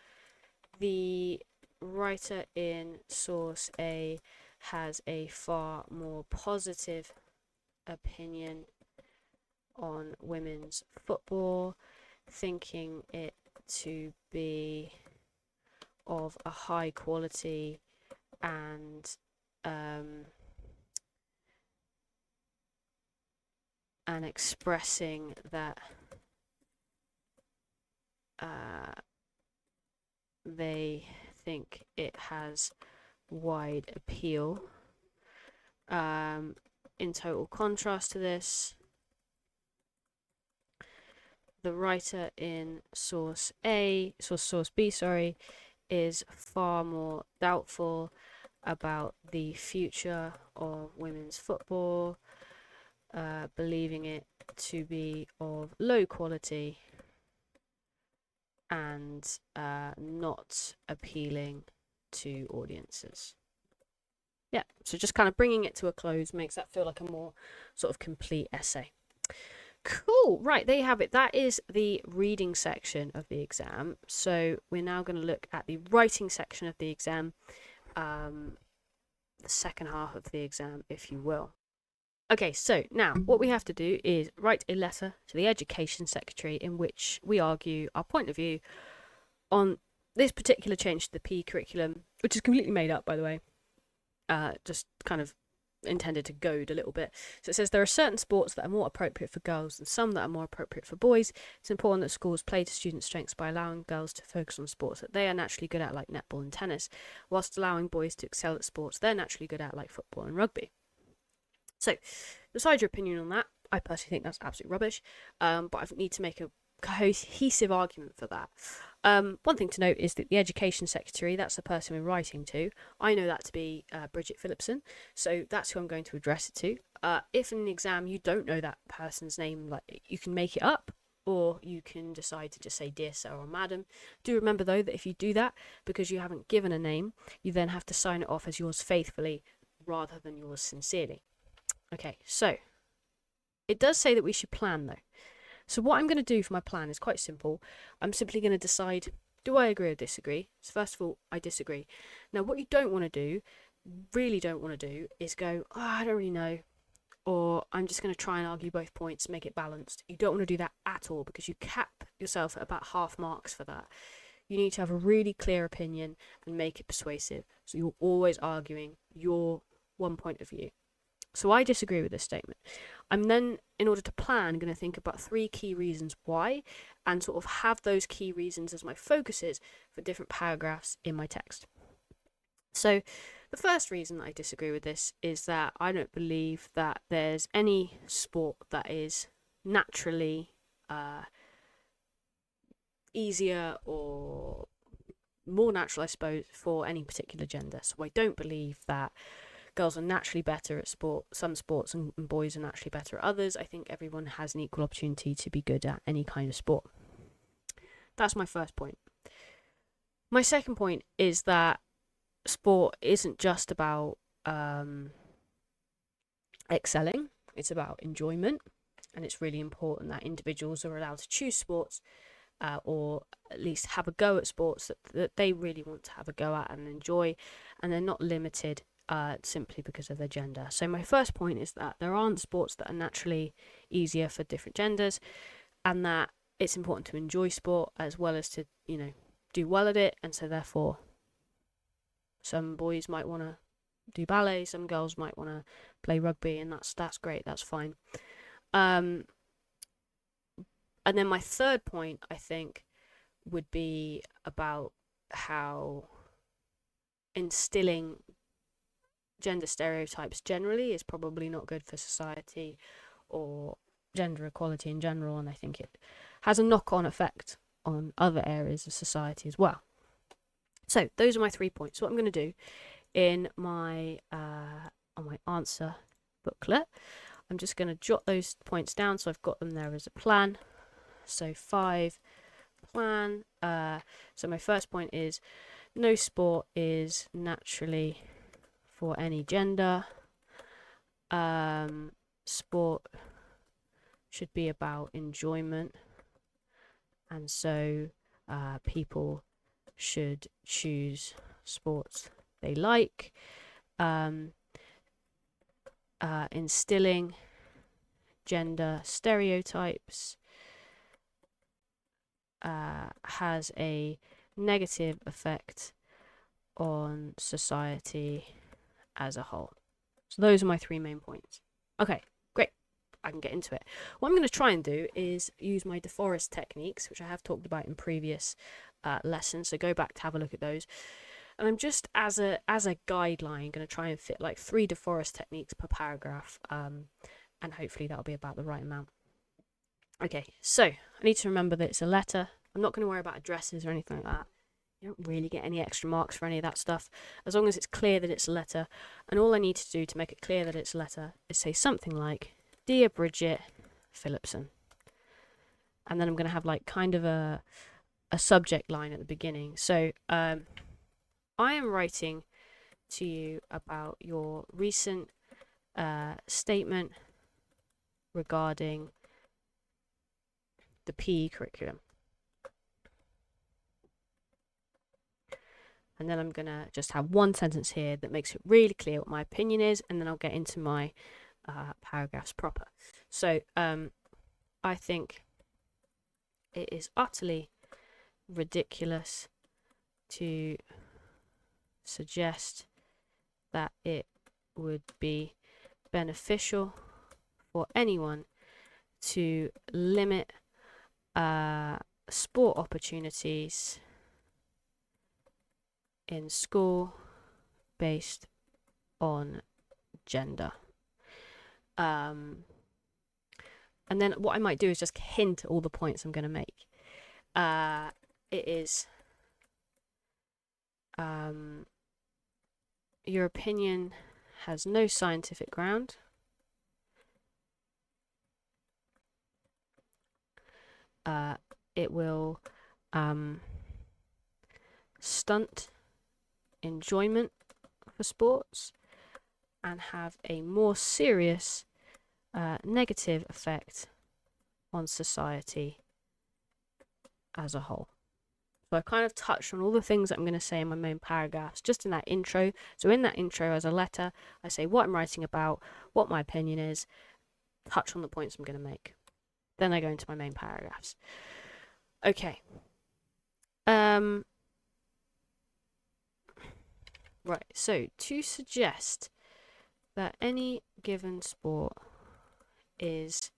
the writer in source A has a far more positive opinion on women's football, thinking it to be of a high quality and expressing that they think it has wide appeal. In total contrast to this, the writer in source B, is far more doubtful about the future of women's football, believing it to be of low quality and not appealing to audiences. Yeah, so just kind of bringing it to a close makes that feel like a more sort of complete essay. Cool, right, there you have it. That is the reading section of the exam. So we're now going to look at the writing section of the exam, the second half of the exam, if you will. Okay, so now what we have to do is write a letter to the Education Secretary in which we argue our point of view on this particular change to the PE curriculum, which is completely made up, by the way, just kind of intended to goad a little bit. So it says there are certain sports that are more appropriate for girls and some that are more appropriate for boys. It's important that schools play to students' strengths by allowing girls to focus on sports that they are naturally good at, like netball and tennis, whilst allowing boys to excel at sports they're naturally good at, like football and rugby. So, decide your opinion on that. I personally think that's absolute rubbish, but I need to make a cohesive argument for that. One thing to note is that the Education Secretary, that's the person we're writing to. I know that to be Bridget Phillipson, so that's who I'm going to address it to. If in an exam you don't know that person's name, like, you can make it up, or you can decide to just say dear sir or madam. Do remember though that if you do that, because you haven't given a name, you then have to sign it off as yours faithfully rather than yours sincerely. Okay, so it does say that we should plan though. So what I'm going to do for my plan is quite simple. I'm simply going to decide, do I agree or disagree? So first of all, I disagree. Now what you don't want to do, really don't want to do, is go, oh, I don't really know, or I'm just going to try and argue both points, make it balanced. You don't want to do that at all, because you cap yourself at about half marks for that. You need to have a really clear opinion and make it persuasive, so you're always arguing your one point of view. So I disagree with this statement. I'm then, in order to plan, going to think about 3 key reasons why, and sort of have those key reasons as my focuses for different paragraphs in my text. So the first reason I disagree with this is that I don't believe that there's any sport that is naturally easier or more natural, I suppose, for any particular gender. So I don't believe that girls are naturally better at some sports and boys are naturally better at others. I think everyone has an equal opportunity to be good at any kind of sport. That's my first point. My second point is that sport isn't just about excelling, it's about enjoyment, and it's really important that individuals are allowed to choose sports or at least have a go at sports that they really want to have a go at and enjoy, and they're not limited simply because of their gender. So my first point is that there aren't sports that are naturally easier for different genders, and that it's important to enjoy sport as well as to, do well at it. And so therefore some boys might want to do ballet, some girls might want to play rugby, and that's great, that's fine. And then my third point, I think, would be about how instilling gender stereotypes generally is probably not good for society or gender equality in general, and I think it has a knock-on effect on other areas of society as well. So those are my 3 points. What I'm going to do in my on my answer booklet, I'm just going to jot those points down so I've got them there as a plan. So 5 plan. So my first point is no sport is naturally for any gender. Sport should be about enjoyment, and so people should choose sports they like. Instilling gender stereotypes has a negative effect on society as a whole. So those are my 3 main points. Okay, great. I can get into it. What I'm going to try and do is use my DeForest techniques, which I have talked about in previous lessons. So go back to have a look at those. And I'm just, as a guideline, going to try and fit like 3 DeForest techniques per paragraph. And hopefully that'll be about the right amount. Okay, so I need to remember that it's a letter. I'm not going to worry about addresses or anything like that. You don't really get any extra marks for any of that stuff, as long as it's clear that it's a letter. And all I need to do to make it clear that it's a letter is say something like, Dear Bridget Phillipson. And then I'm going to have like kind of a subject line at the beginning. So I am writing to you about your recent statement regarding the PE curriculum. And then I'm going to just have one sentence here that makes it really clear what my opinion is, and then I'll get into my paragraphs proper. So I think it is utterly ridiculous to suggest that it would be beneficial for anyone to limit sport opportunities in school based on gender. And then what I might do is just hint at all the points I'm going to make. It is your opinion has no scientific ground. It will stunt enjoyment for sports and have a more serious negative effect on society as a whole. So I kind of touched on all the things that I'm going to say in my main paragraphs just in that intro. So in that intro as a letter, I say what I'm writing about, what my opinion is, touch on the points I'm going to make. Then I go into my main paragraphs. Okay. Right, so to suggest that any given sport is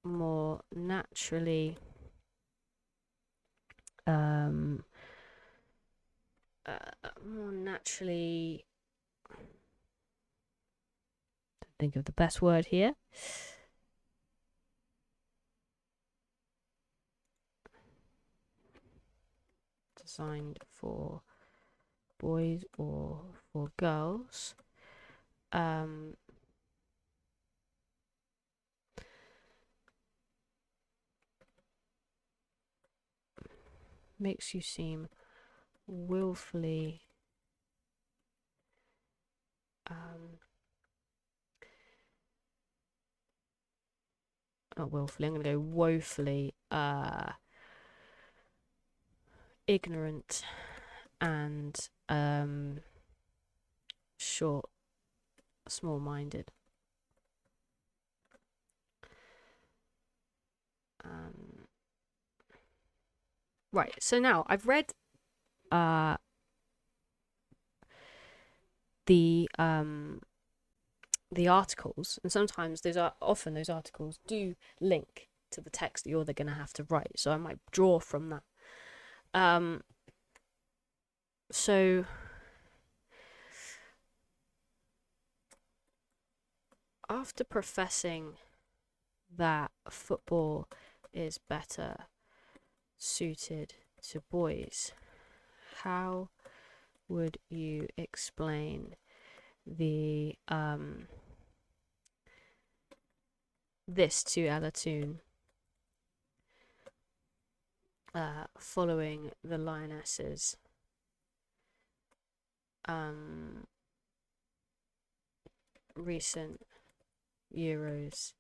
more naturally think of the best word here. Designed for boys or for girls. Makes you seem willfully not willfully, I'm going to go woefully ignorant and small-minded. Right, so now I've read the articles, and sometimes those articles do link to the text that you're going to have to write, so I might draw from that. So after professing that football is better suited to boys, how would you explain the this to Ella Toon following the Lionesses recent Euros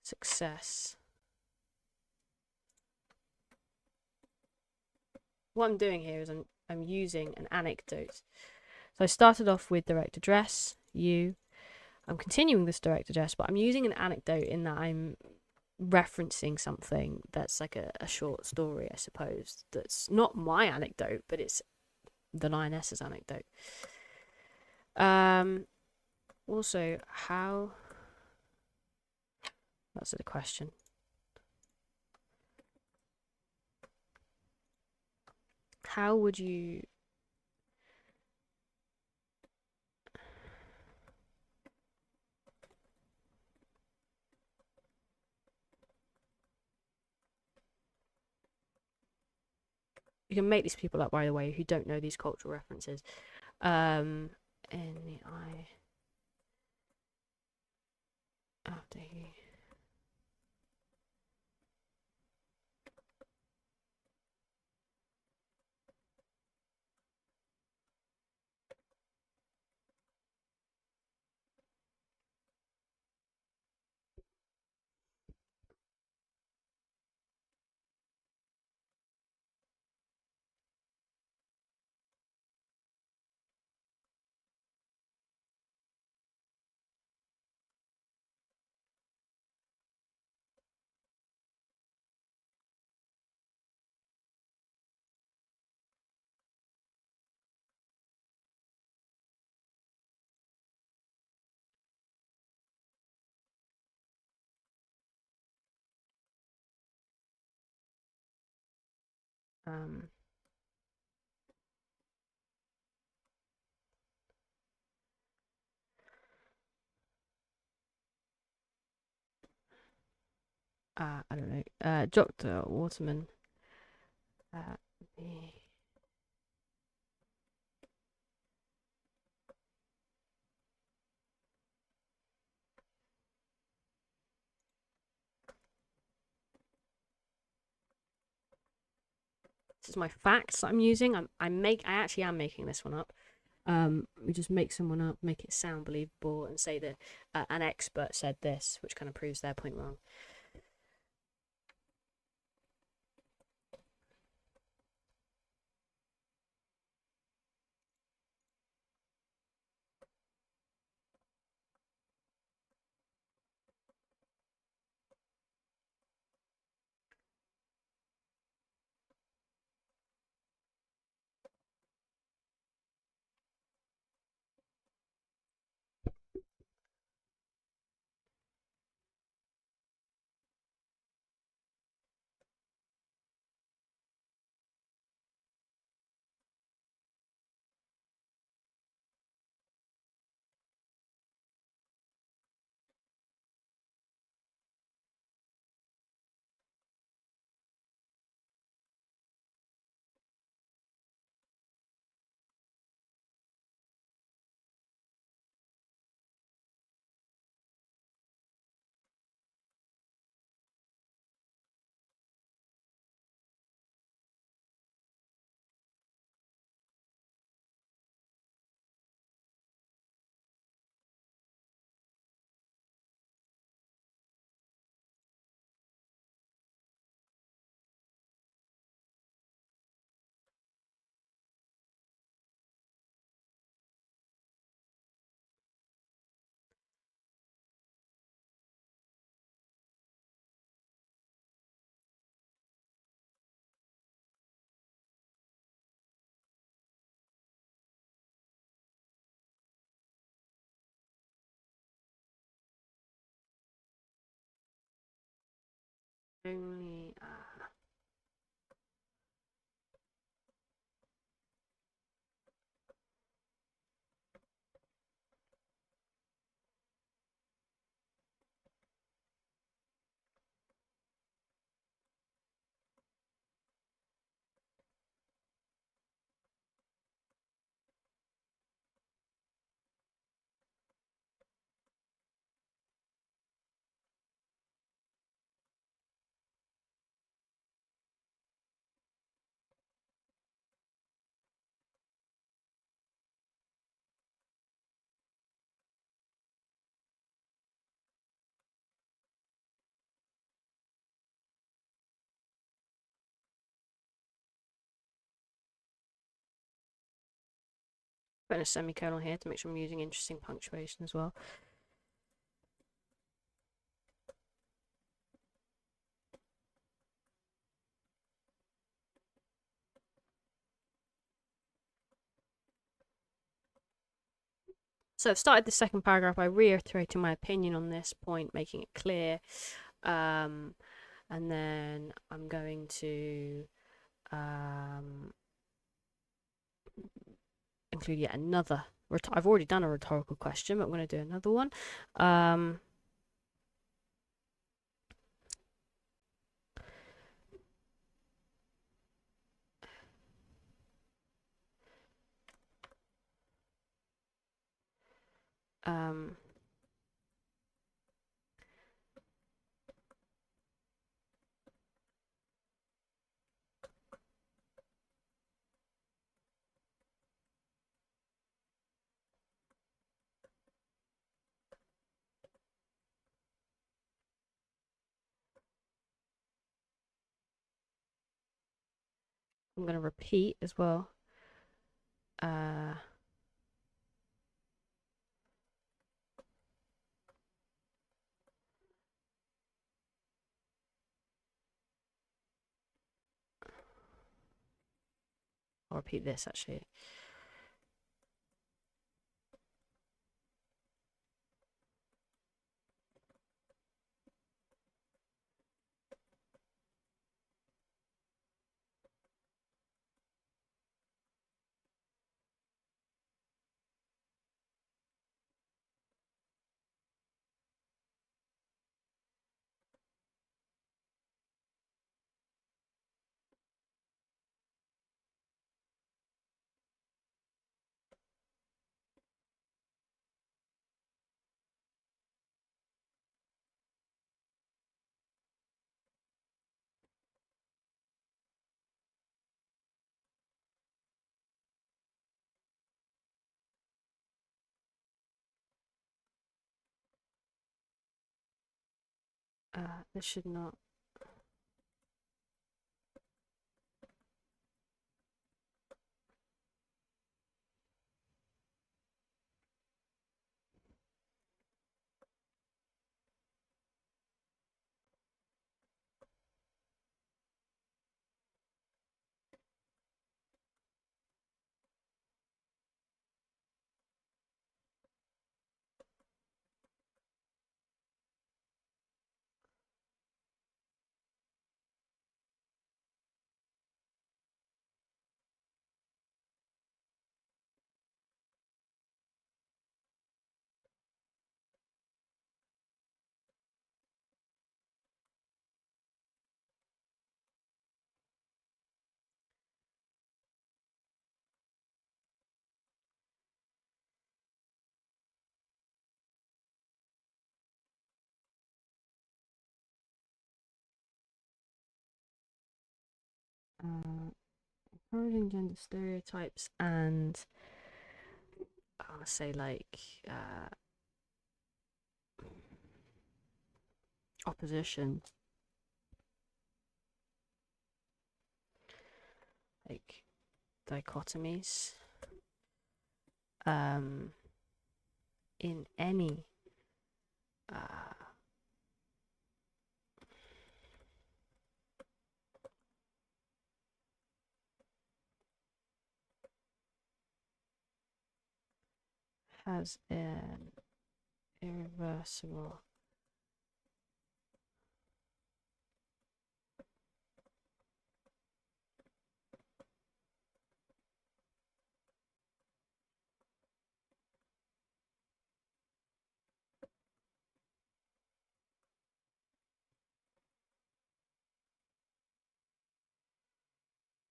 success? What I'm doing here is I'm using an anecdote. So I started off with direct address, you. I'm continuing this direct address, but I'm using an anecdote in that I'm referencing something that's like a short story, I suppose. That's not my anecdote, but it's the Lionesses anecdote. Also, how... That's the question. How would you... You can make these people up, by the way, who don't know these cultural references. In the eye of the I don't know, Dr. Waterman. The This is my facts I'm using. I actually am making this one up. We just make someone up, make it sound believable, and say that an expert said this, which kind of proves their point wrong. Only. Putting a semicolon here to make sure I'm using interesting punctuation as well. So I've started the second paragraph by reiterating my opinion on this point, making it clear. And then I'm going to include yet another. I've already done a rhetorical question, but I'm going to do another one. Um, I'm going to repeat as well. I'll repeat this actually. This should not. Encouraging gender stereotypes and I'll say like opposition, like dichotomies in any has an irreversible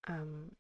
um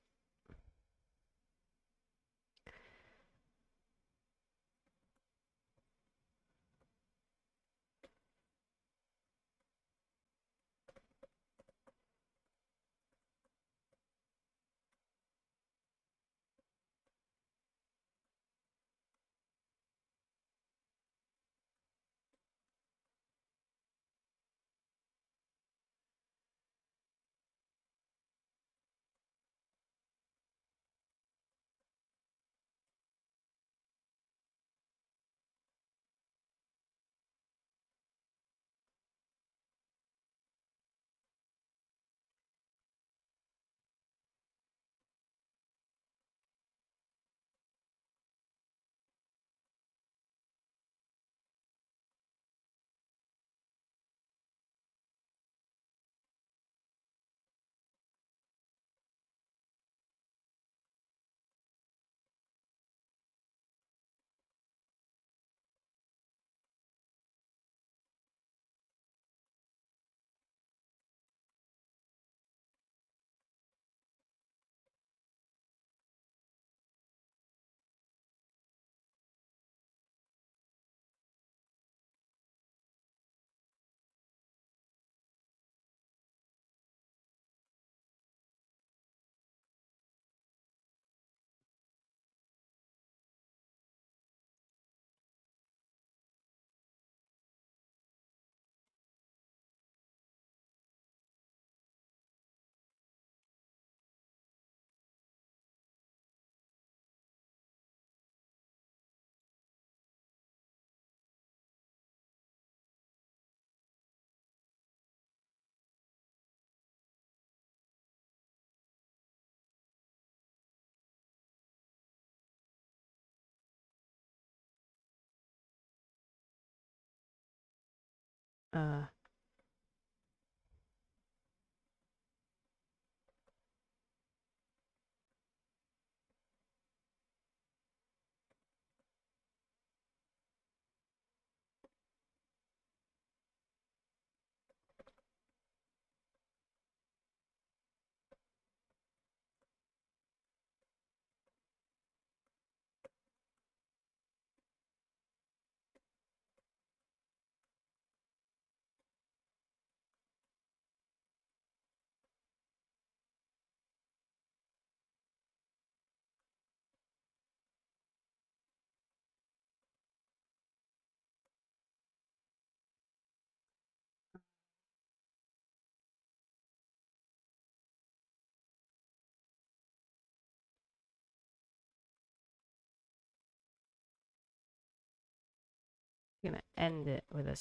I'm going to end it with a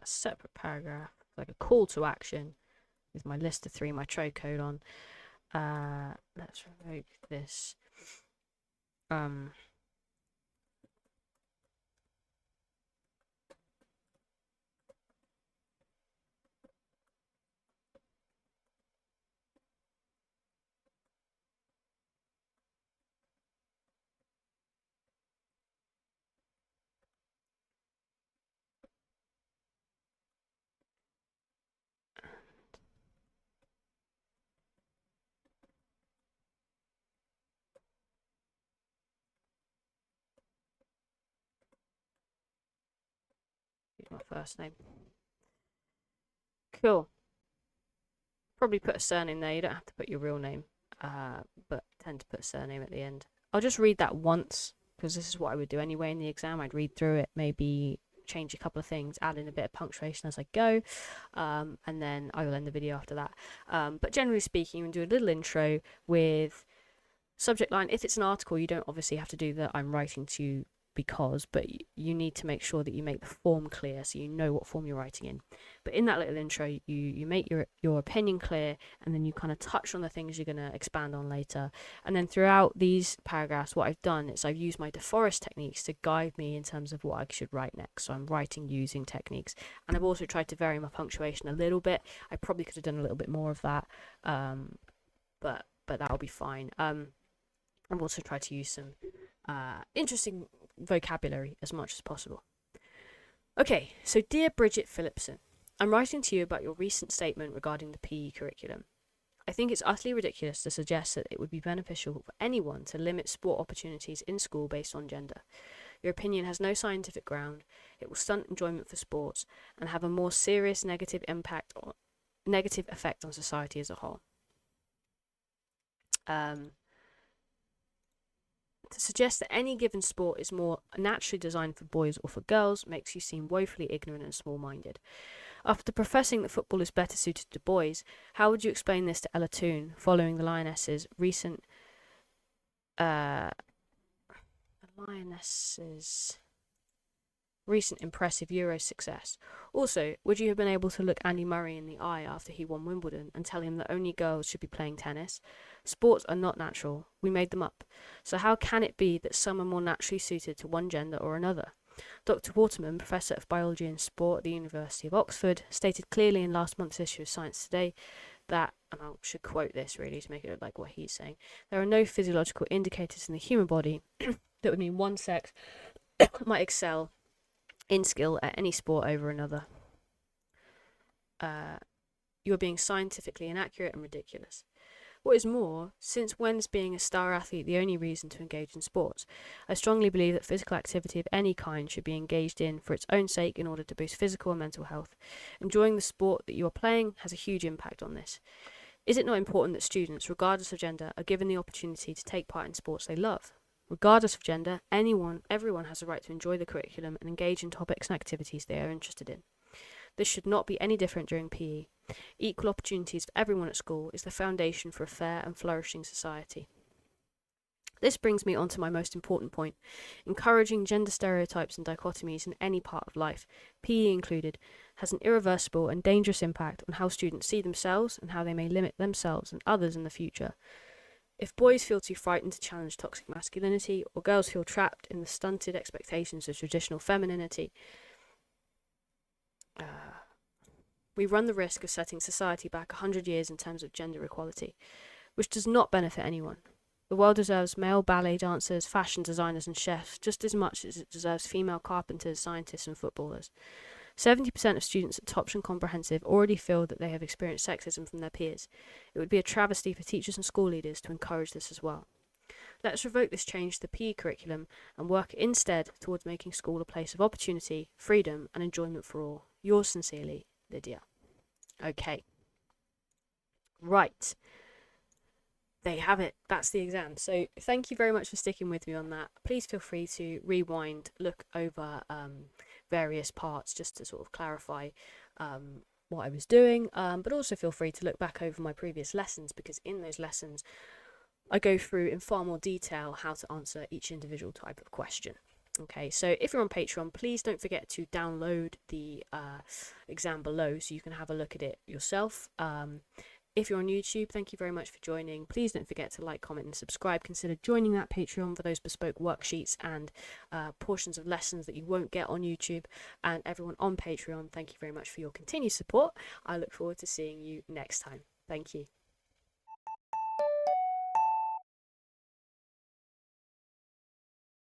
separate paragraph, like a call to action with my list of 3, my trade code on. Let's revoke this. Use my first name. Cool. Probably put a surname there. You don't have to put your real name, but tend to put a surname at the end. I'll just read that once because this is what I would do anyway in the exam. I'd read through it, maybe change a couple of things, add in a bit of punctuation as I go, and then I will end the video after that. But generally speaking, you can do a little intro with subject line. If it's an article, you don't obviously have to do that I'm writing to you because, but you need to make sure that you make the form clear so you know what form you're writing in. But in that little intro, you make your opinion clear, and then you kind of touch on the things you're going to expand on later. And then throughout these paragraphs, what I've done is I've used my DeForest techniques to guide me in terms of what I should write next. So I'm writing using techniques, and I've also tried to vary my punctuation a little bit. I probably could have done a little bit more of that, but that'll be fine. I've also tried to use some interesting vocabulary as much as possible. Okay, so dear Bridget Phillipson, I'm writing to you about your recent statement regarding the PE curriculum. I think it's utterly ridiculous to suggest that it would be beneficial for anyone to limit sport opportunities in school based on gender. Your opinion has no scientific ground, it will stunt enjoyment for sports, and have a more serious negative effect on society as a whole. To suggest that any given sport is more naturally designed for boys or for girls makes you seem woefully ignorant and small-minded. After professing that football is better suited to boys, how would you explain this to Ella Toone following the Lionesses' recent impressive Euro success? Also, would you have been able to look Andy Murray in the eye after he won Wimbledon and tell him that only girls should be playing tennis? Sports are not natural. We made them up. So how can it be that some are more naturally suited to one gender or another? Dr. Waterman, Professor of Biology and Sport at the University of Oxford, stated clearly in last month's issue of Science Today that, and I should quote this really to make it look like what he's saying, there are no physiological indicators in the human body that would mean one sex might excel in skill at any sport over another. You are being scientifically inaccurate and ridiculous. What is more, since when is being a star athlete the only reason to engage in sports? I strongly believe that physical activity of any kind should be engaged in for its own sake in order to boost physical and mental health. Enjoying the sport that you are playing has a huge impact on this. Is it not important that students, regardless of gender, are given the opportunity to take part in sports they love? Regardless of gender, everyone has a right to enjoy the curriculum and engage in topics and activities they are interested in. This should not be any different during PE. Equal opportunities for everyone at school is the foundation for a fair and flourishing society. This brings me on to my most important point. Encouraging gender stereotypes and dichotomies in any part of life, PE included, has an irreversible and dangerous impact on how students see themselves and how they may limit themselves and others in the future. If boys feel too frightened to challenge toxic masculinity, or girls feel trapped in the stunted expectations of traditional femininity, we run the risk of setting society back 100 years in terms of gender equality, which does not benefit anyone. The world deserves male ballet dancers, fashion designers, and chefs just as much as it deserves female carpenters, scientists, and footballers. 70% of students at Topsham Comprehensive already feel that they have experienced sexism from their peers. It would be a travesty for teachers and school leaders to encourage this as well. Let's revoke this change to the PE curriculum and work instead towards making school a place of opportunity, freedom, and enjoyment for all. Yours sincerely, Lydia. Okay. Right. There you have it. That's the exam. So thank you very much for sticking with me on that. Please feel free to rewind, look over various parts just to sort of clarify what I was doing, but also feel free to look back over my previous lessons, because in those lessons I go through in far more detail how to answer each individual type of question. Okay, so if you're on Patreon, please don't forget to download the exam below so you can have a look at it yourself. If you're on YouTube, thank you very much for joining. Please don't forget to like, comment, and subscribe. Consider joining that Patreon for those bespoke worksheets and portions of lessons that you won't get on YouTube. And everyone on Patreon, thank you very much for your continued support. I look forward to seeing you next time. Thank you.